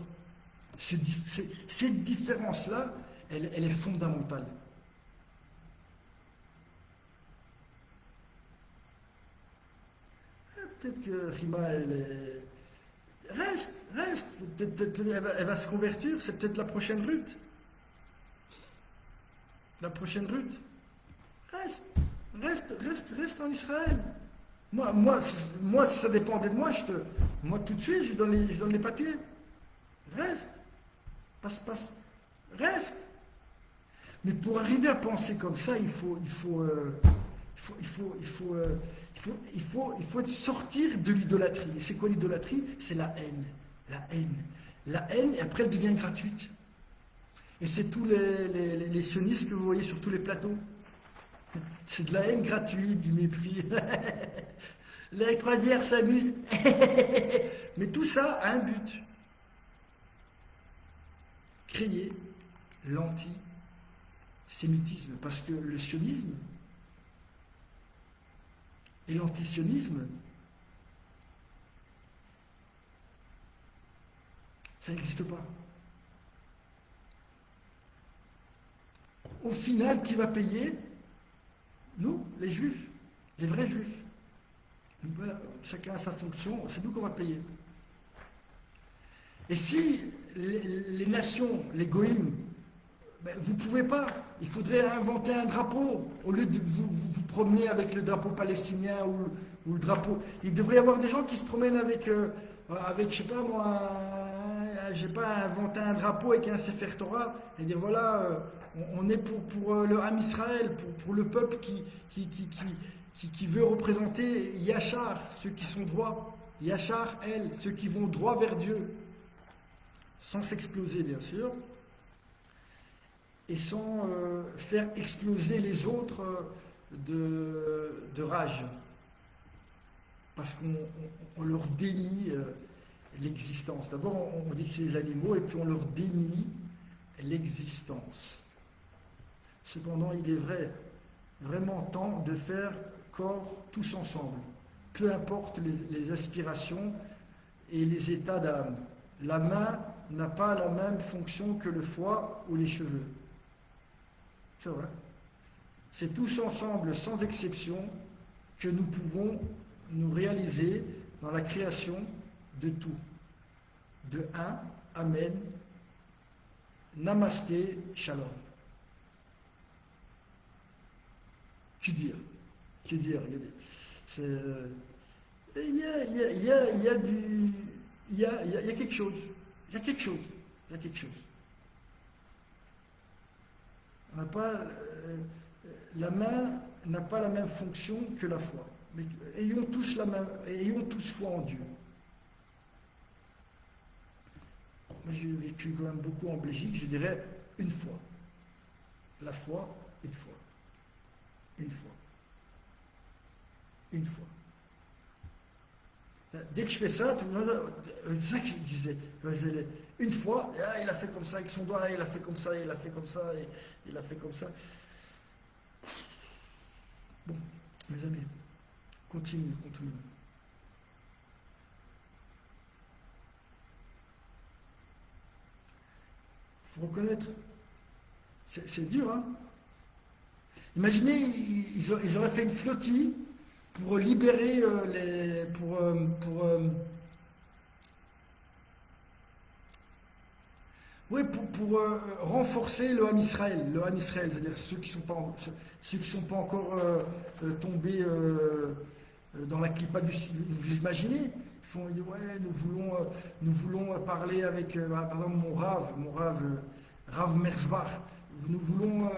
Cette différence-là, elle est fondamentale. Peut-être que Rima, elle reste. Elle va se convertir, c'est peut-être la prochaine Ruth. La prochaine Ruth. Reste en Israël. Moi, si ça dépendait de moi, moi tout de suite, je donne les papiers. Reste. Reste. Mais pour arriver à penser comme ça, il faut sortir de l'idolâtrie. Et c'est quoi l'idolâtrie? C'est la haine. La haine. La haine, et après elle devient gratuite. Et c'est tous les sionistes que vous voyez sur tous les plateaux. C'est de la haine gratuite, du mépris. Les croisières s'amusent. Mais tout ça a un but. Créer l'antisémitisme. Parce que le sionisme et l'antisionisme, ça n'existe pas. Au final, qui va payer? Nous, les juifs, les vrais juifs. Donc voilà, chacun a sa fonction, c'est nous qu'on va payer. Et si les nations, les goïms, vous ne pouvez pas, il faudrait inventer un drapeau, au lieu de vous promener avec le drapeau palestinien ou le drapeau. Il devrait y avoir des gens qui se promènent avec je sais pas moi, inventer un drapeau avec un Sefer Torah et dire voilà, on est pour le Ham Israël, pour le peuple qui veut représenter Yachar, ceux qui sont droits, Yachar, elle, ceux qui vont droit vers Dieu, sans s'exploser bien sûr, et sans faire exploser les autres de rage, parce qu'on leur dénie l'existence. D'abord on dit que c'est les animaux, et puis on leur dénie l'existence. Cependant, il est vraiment temps de faire corps tous ensemble, peu importe les aspirations et les états d'âme. La main n'a pas la même fonction que le foie ou les cheveux. C'est vrai. C'est tous ensemble, sans exception, que nous pouvons nous réaliser dans la création de tout. De un, Amen, Namasté, Shalom. Que dire, regardez. Il y a quelque chose. La main n'a pas la même fonction que la foi. Mais ayons tous foi en Dieu. Moi, j'ai vécu quand même beaucoup en Belgique, je dirais une foi. La foi, une foi. Une fois. Dès que je fais ça, tout le monde, c'est ça que je disais. Une fois, il a fait comme ça avec son doigt, il a fait comme ça, il a fait comme ça, il a fait comme ça. Bon, mes amis, continue. Il faut reconnaître, c'est dur, hein. Imaginez, ils auraient fait une flottille pour libérer pour renforcer le Ham Israël. Le Ham Israël, c'est-à-dire ceux qui sont pas encore tombés dans la clipa du. Vous imaginez? Ils disent ouais, nous voulons parler avec par exemple mon Rav Merzbach. Nous voulons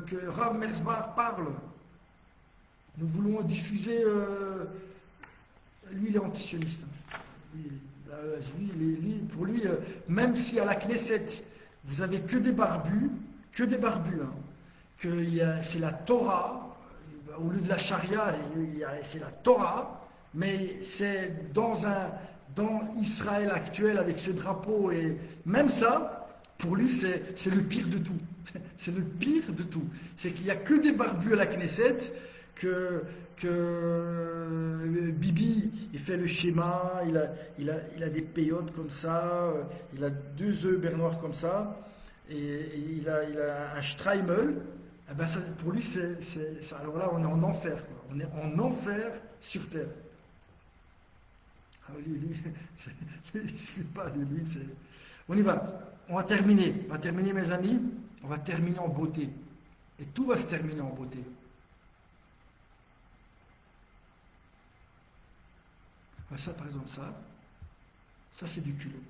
que Rav Merzbach parle. Nous voulons diffuser. Lui, il est antisioniste. Pour lui, même si à la Knesset, vous avez que des barbus, hein, c'est la Torah, au lieu de la charia, c'est la Torah, mais c'est dans Israël actuel avec ce drapeau, et même ça, pour lui, c'est le pire de tout. C'est le pire de tout. C'est qu'il n'y a que des barbus à la Knesset, que Bibi, il fait le schéma, il a des péyotes comme ça, il a 2 œufs beurre noir comme ça, et il a un Streimel. Eh ben ça, pour lui, alors là, on est en enfer, quoi. On est en enfer sur terre. Ah, lui, je ne discute pas, lui, c'est... On y va. On va terminer, mes amis. On va terminer en beauté. Et tout va se terminer en beauté. Ah, ça, par exemple, ça c'est du culot.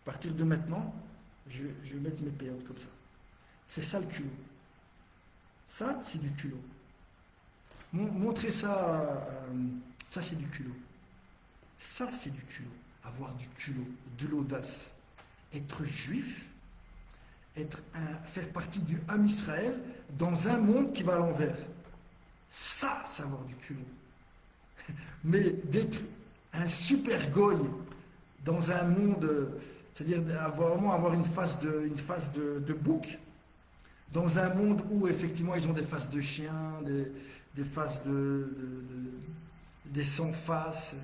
À partir de maintenant, je vais mettre mes périodes comme ça. C'est ça le culot. Ça, c'est du culot. Montrer ça, ça c'est du culot. Ça, c'est du culot. Avoir du culot, de l'audace. Être juif, faire partie du Ham Israël dans un monde qui va à l'envers. Ça, c'est avoir du culot. Mais d'être un super goy dans un monde, c'est-à-dire vraiment avoir une face de bouc, dans un monde où effectivement ils ont des faces de chiens, des faces des sans-faces,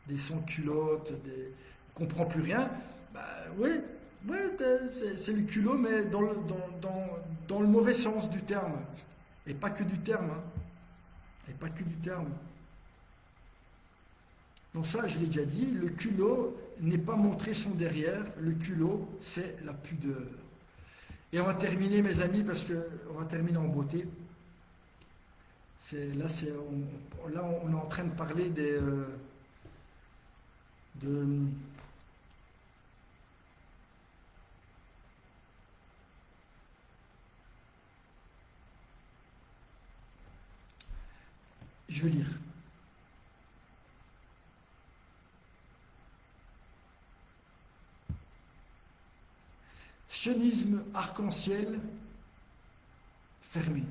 des sans-culottes, on ne comprend plus rien, bah oui, ouais, c'est le culot, mais dans le mauvais sens du terme. Et pas que du terme. Hein. Et pas que du terme. Donc ça, je l'ai déjà dit, le culot n'est pas montrer son derrière, le culot, c'est la pudeur. Et on va terminer, mes amis, parce qu'on va terminer en beauté. Là, on est en train de parler de, je vais lire. Sionisme arc-en-ciel fermé.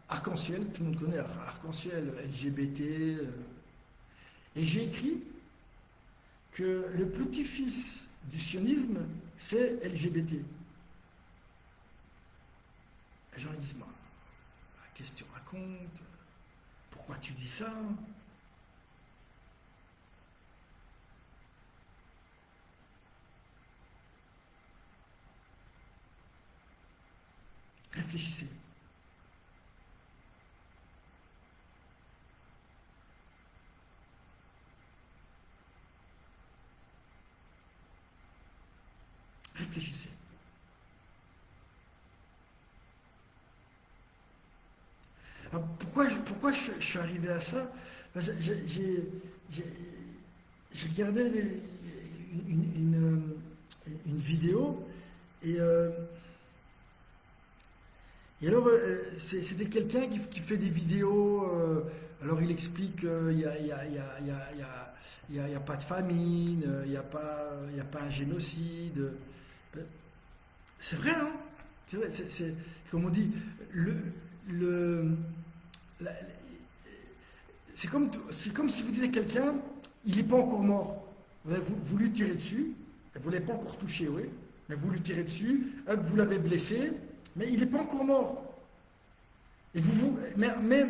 Arc-en-ciel, tout le monde connaît arc-en-ciel, LGBT. Et j'ai écrit que le petit-fils du sionisme, c'est LGBT. Les gens ils disent, qu'est-ce que tu racontes? Pourquoi tu dis ça? Réfléchissez. Réfléchissez. Alors, pourquoi je suis arrivé à ça? J'ai regardé une vidéo et, alors c'était quelqu'un qui fait des vidéos. Alors il explique qu'il n'y a, il y a, il y a, il y a, il y a, il y a pas de famine, il y a pas un génocide. C'est vrai, hein? C'est vrai, comme on dit, le, le, la- c'est comme si vous disiez à quelqu'un, il n'est pas encore mort. Vous lui tirez dessus, vous ne l'avez pas encore touché, oui, mais vous lui tirez dessus, hop, vous l'avez blessé, mais il n'est pas encore mort. Mais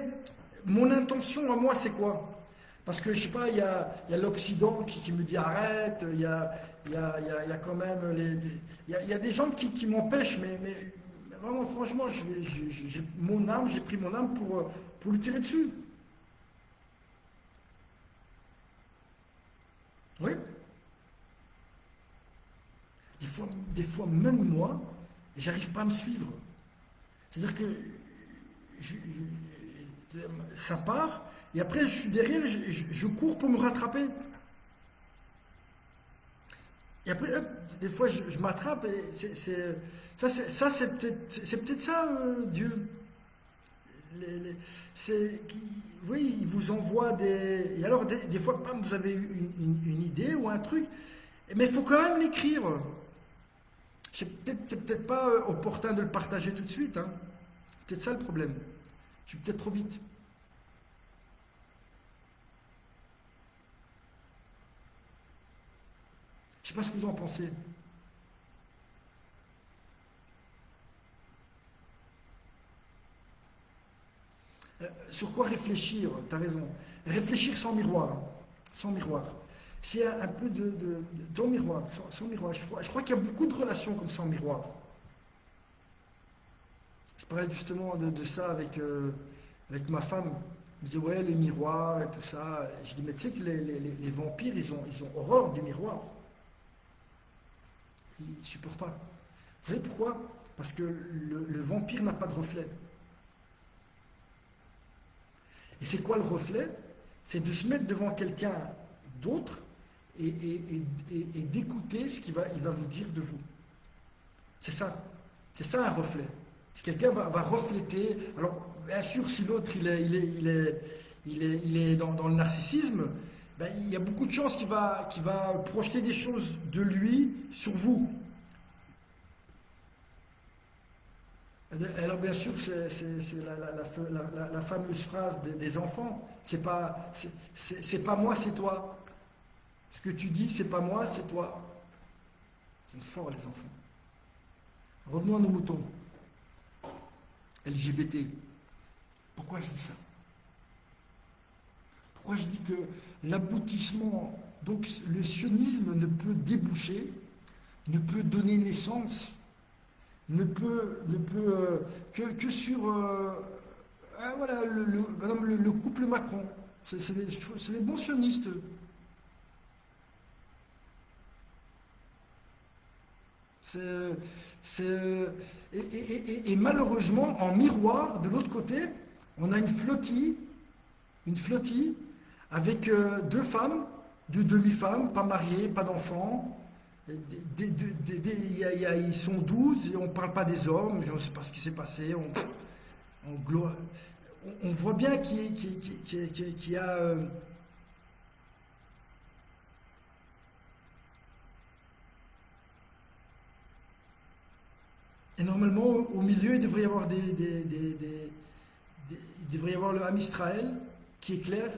mon intention à moi, c'est quoi? Parce que je sais pas, il y a l'Occident qui me dit arrête, il y a quand même il y a des gens qui m'empêchent, mais vraiment, franchement, j'ai pris mon âme pour lui tirer dessus. Oui. Des fois, même moi, j'arrive pas à me suivre. C'est-à-dire que ça part, et après, je suis derrière, je cours pour me rattraper. Et après, hop, des fois, je m'attrape, et c'est peut-être ça, Dieu. Oui, il vous envoie des. Et alors, des fois, bam, vous avez une idée ou un truc, mais il faut quand même l'écrire. C'est peut-être pas opportun de le partager tout de suite. Hein. Peut-être ça le problème. Je suis peut-être trop vite. Je sais pas ce que vous en pensez. Sur quoi réfléchir? T'as raison. Réfléchir sans miroir. Hein. Sans miroir. C'est un peu dans miroir. Sans miroir. Je crois qu'il y a beaucoup de relations comme ça en miroir. Je parlais justement de ça avec ma femme. me disait, ouais, les miroirs et tout ça. Je dis, mais tu sais que les vampires, ils ont horreur du miroir. Ils ne supportent pas. Vous savez pourquoi? Parce que le vampire n'a pas de reflet. Et c'est quoi le reflet? C'est de se mettre devant quelqu'un d'autre et d'écouter ce il va vous dire de vous. C'est ça. C'est ça un reflet. Si quelqu'un va refléter, alors bien sûr, si l'autre il est dans le narcissisme, ben, il y a beaucoup de chances qu'il va projeter des choses de lui sur vous. Alors bien sûr, c'est la fameuse phrase des enfants. C'est pas moi, c'est toi. Ce que tu dis, c'est pas moi, c'est toi. Ils sont forts les enfants. Revenons à nos moutons. LGBT. Pourquoi je dis ça? Pourquoi je dis que l'aboutissement, donc le sionisme ne peut déboucher, ne peut donner naissance, ne peut que sur voilà, le couple Macron. C'est des bons sionistes. C'est, et malheureusement, en miroir, de l'autre côté, on a une flottille avec deux femmes, deux demi-femmes, pas mariées, pas d'enfants. Ils sont 12 et on ne parle pas des hommes, je ne sais pas ce qui s'est passé. On voit bien qu'il y a. Et normalement, au milieu, il devrait y avoir il devrait y avoir le Ham Israël qui éclaire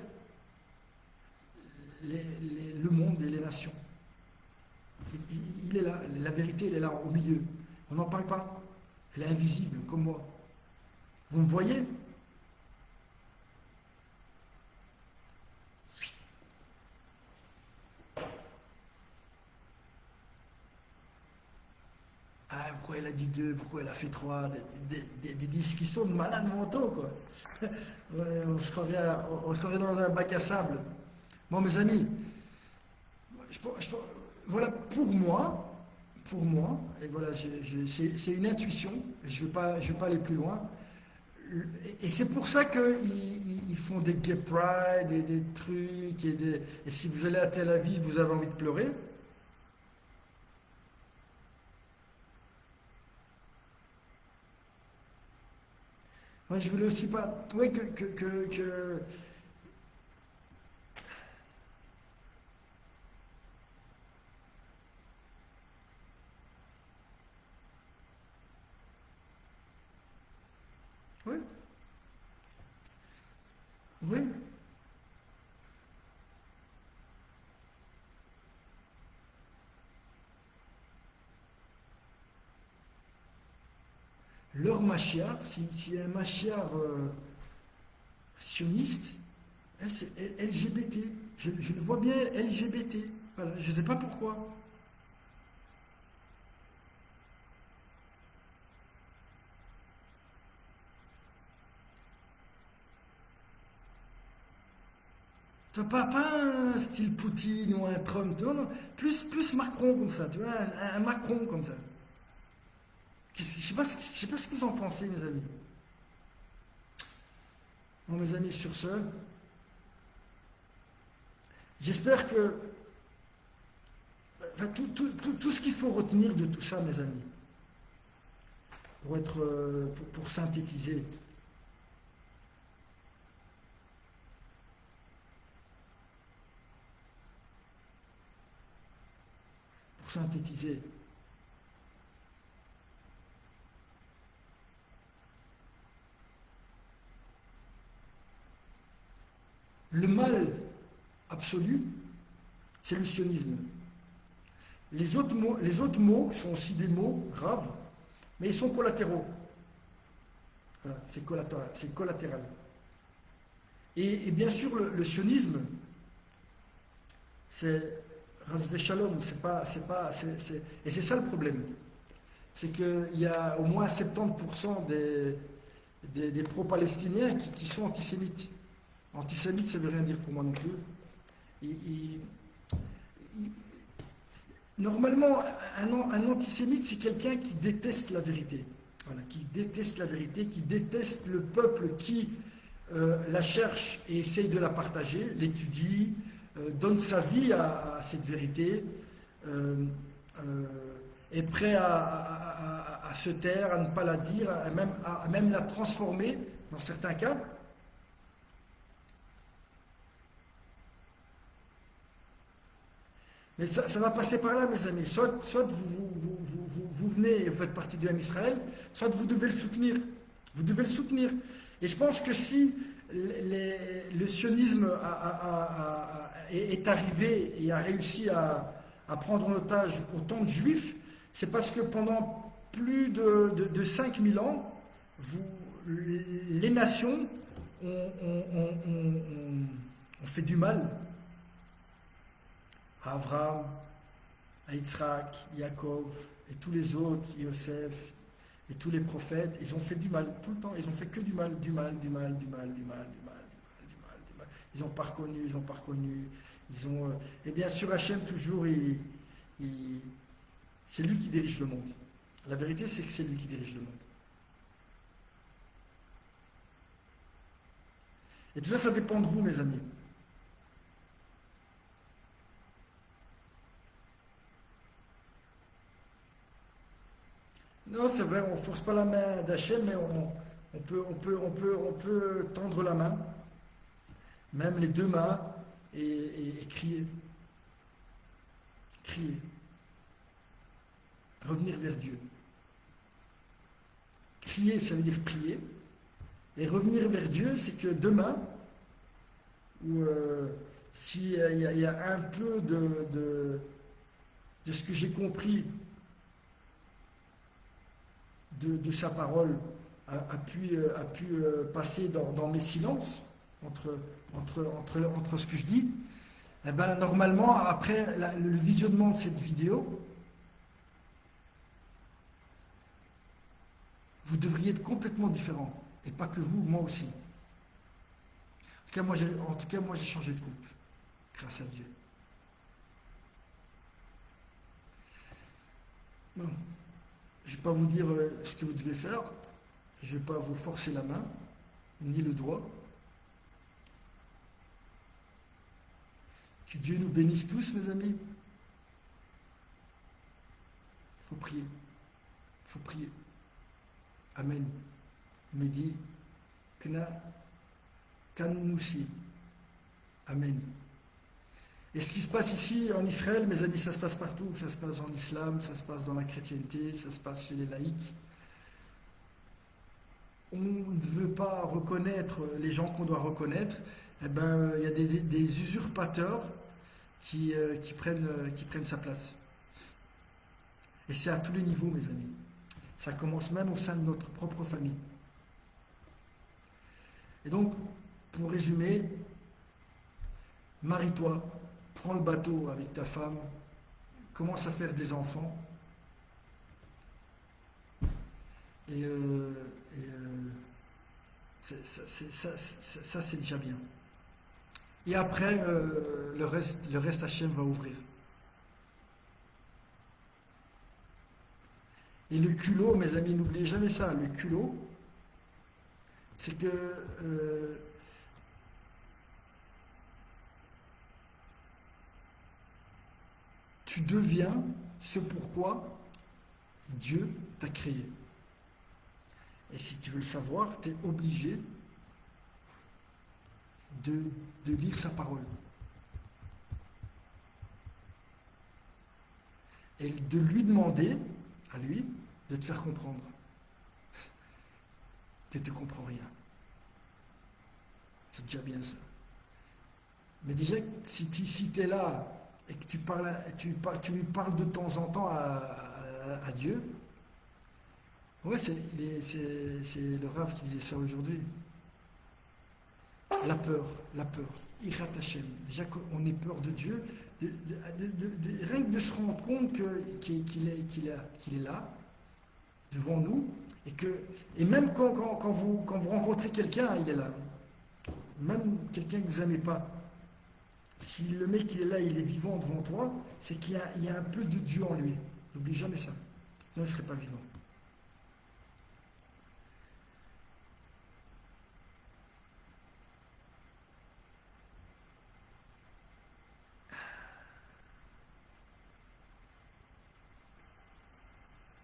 le monde et les nations. Il est là, la vérité, elle est là, au milieu. On n'en parle pas. Elle est invisible, comme moi. Vous me voyez? Ah, pourquoi elle a dit deux? Pourquoi elle a fait trois? Des discussions de malades mentaux, quoi. Ouais, on se croirait dans un bac à sable. Bon, mes amis, voilà, pour moi, et voilà, c'est une intuition, je ne veux pas aller plus loin. Et c'est pour ça qu'ils font des gay pride et des trucs, et si vous allez à Tel Aviv, vous avez envie de pleurer. Moi, je voulais aussi pas. Oui, oui, oui. Leur Machiar, s'il y a un Machiar sioniste, hein, c'est LGBT. Je le vois bien LGBT. Voilà, je ne sais pas pourquoi. Pas un style Poutine ou un Trump, non, non. Plus Macron comme ça, tu vois, un Macron comme ça. Je sais pas, je sais pas ce que vous en pensez, mes amis. Bon, mes amis, sur ce, j'espère que enfin, tout ce qu'il faut retenir de tout ça, mes amis, pour synthétiser, pour synthétiser, le mal absolu, c'est le sionisme. Les autres mots sont aussi des mots graves, mais ils sont collatéraux. Voilà, c'est collatéral. Et bien sûr, le sionisme, c'est Razvé Shalom, et c'est ça le problème. C'est qu'il y a au moins 70% des pro-palestiniens qui sont antisémites. Antisémite, ça ne veut rien dire pour moi non plus. Normalement, un antisémite, c'est quelqu'un qui déteste la vérité. Voilà, qui déteste la vérité, qui déteste le peuple qui la cherche et essaye de la partager, l'étudie, donne sa vie à cette vérité, est prêt à se taire, à ne pas la dire, à même la transformer dans certains cas. Mais ça va passer par là, mes amis. Soit vous venez et vous faites partie du M Israël, soit vous devez le soutenir. Vous devez le soutenir. Et je pense que si le sionisme est arrivé et a réussi à prendre en otage autant de juifs, c'est parce que pendant plus de 5000 ans, les nations ont fait du mal à Abraham, à Yitzhak, Yaakov et tous les autres, Yosef et tous les prophètes. Ils ont fait du mal tout le temps. Ils ont fait que du mal, du mal, du mal, du mal, du mal, du mal, du mal, du mal. Ils n'ont pas reconnu, ils n'ont pas reconnu. Et bien sûr, Hachem, toujours, c'est lui qui dirige le monde. La vérité, c'est que c'est lui qui dirige le monde. Et tout ça, ça dépend de vous, mes amis. Non, c'est vrai, on ne force pas la main d'Hachem, mais on peut tendre la main, même les deux mains, et crier. Crier. Revenir vers Dieu. Crier, ça veut dire prier. Et revenir vers Dieu, c'est que demain, ou s'il y a un peu de ce que j'ai compris de sa parole a pu passer dans mes silences entre ce que je dis, eh ben, normalement, après le visionnement de cette vidéo, vous devriez être complètement différent. Et pas que vous, moi aussi. En tout cas, moi, j'ai changé de coupe. Grâce à Dieu. Non. Je ne vais pas vous dire ce que vous devez faire. Je ne vais pas vous forcer la main, ni le doigt. Que Dieu nous bénisse tous, mes amis. Il faut prier. Il faut prier. Amen. Mehdi, Kna, Kannoussi. Amen. Et ce qui se passe ici en Israël, mes amis, ça se passe partout. Ça se passe en islam, ça se passe dans la chrétienté, ça se passe chez les laïcs. On ne veut pas reconnaître les gens qu'on doit reconnaître. Eh ben, il y a des usurpateurs qui prennent sa place. Et c'est à tous les niveaux, mes amis. Ça commence même au sein de notre propre famille. Et donc, pour résumer, marie-toi, prends le bateau avec ta femme, commence à faire des enfants. Et ça, c'est déjà bien. Et après, le reste Hachem va ouvrir. Et le culot, mes amis, n'oubliez jamais ça. Le culot, c'est que tu deviens ce pourquoi Dieu t'a créé. Et si tu veux le savoir, tu es obligé de lire sa parole. Et de lui demander, à lui, de te faire comprendre. Tu ne te comprends rien. C'est déjà bien ça. Mais déjà, si tu es là et que tu lui parles de temps en temps à Dieu, ouais, c'est le Rav qui disait ça aujourd'hui. La peur. Irat Hashem. Déjà qu'on ait peur de Dieu, rien que de se rendre compte qu'il est là, devant nous, et même quand vous rencontrez quelqu'un, il est là. même quelqu'un que vous n'aimez pas, si le mec il est là, il est vivant devant toi, c'est il y a un peu de Dieu en lui. N'oublie jamais ça. Non, il ne serait pas vivant.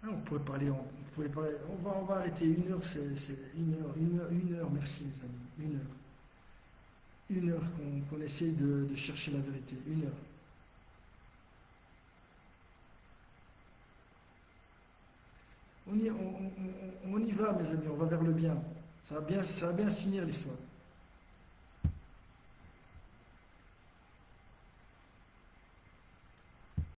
Ah, on pourrait parler, on va arrêter 1 heure, c'est 1 heure, 1 heure, 1 heure, merci les amis, 1 heure. 1 heure qu'on essaye de chercher la vérité, 1 heure. On y va mes amis, on va vers le bien. Ça va bien se finir l'histoire.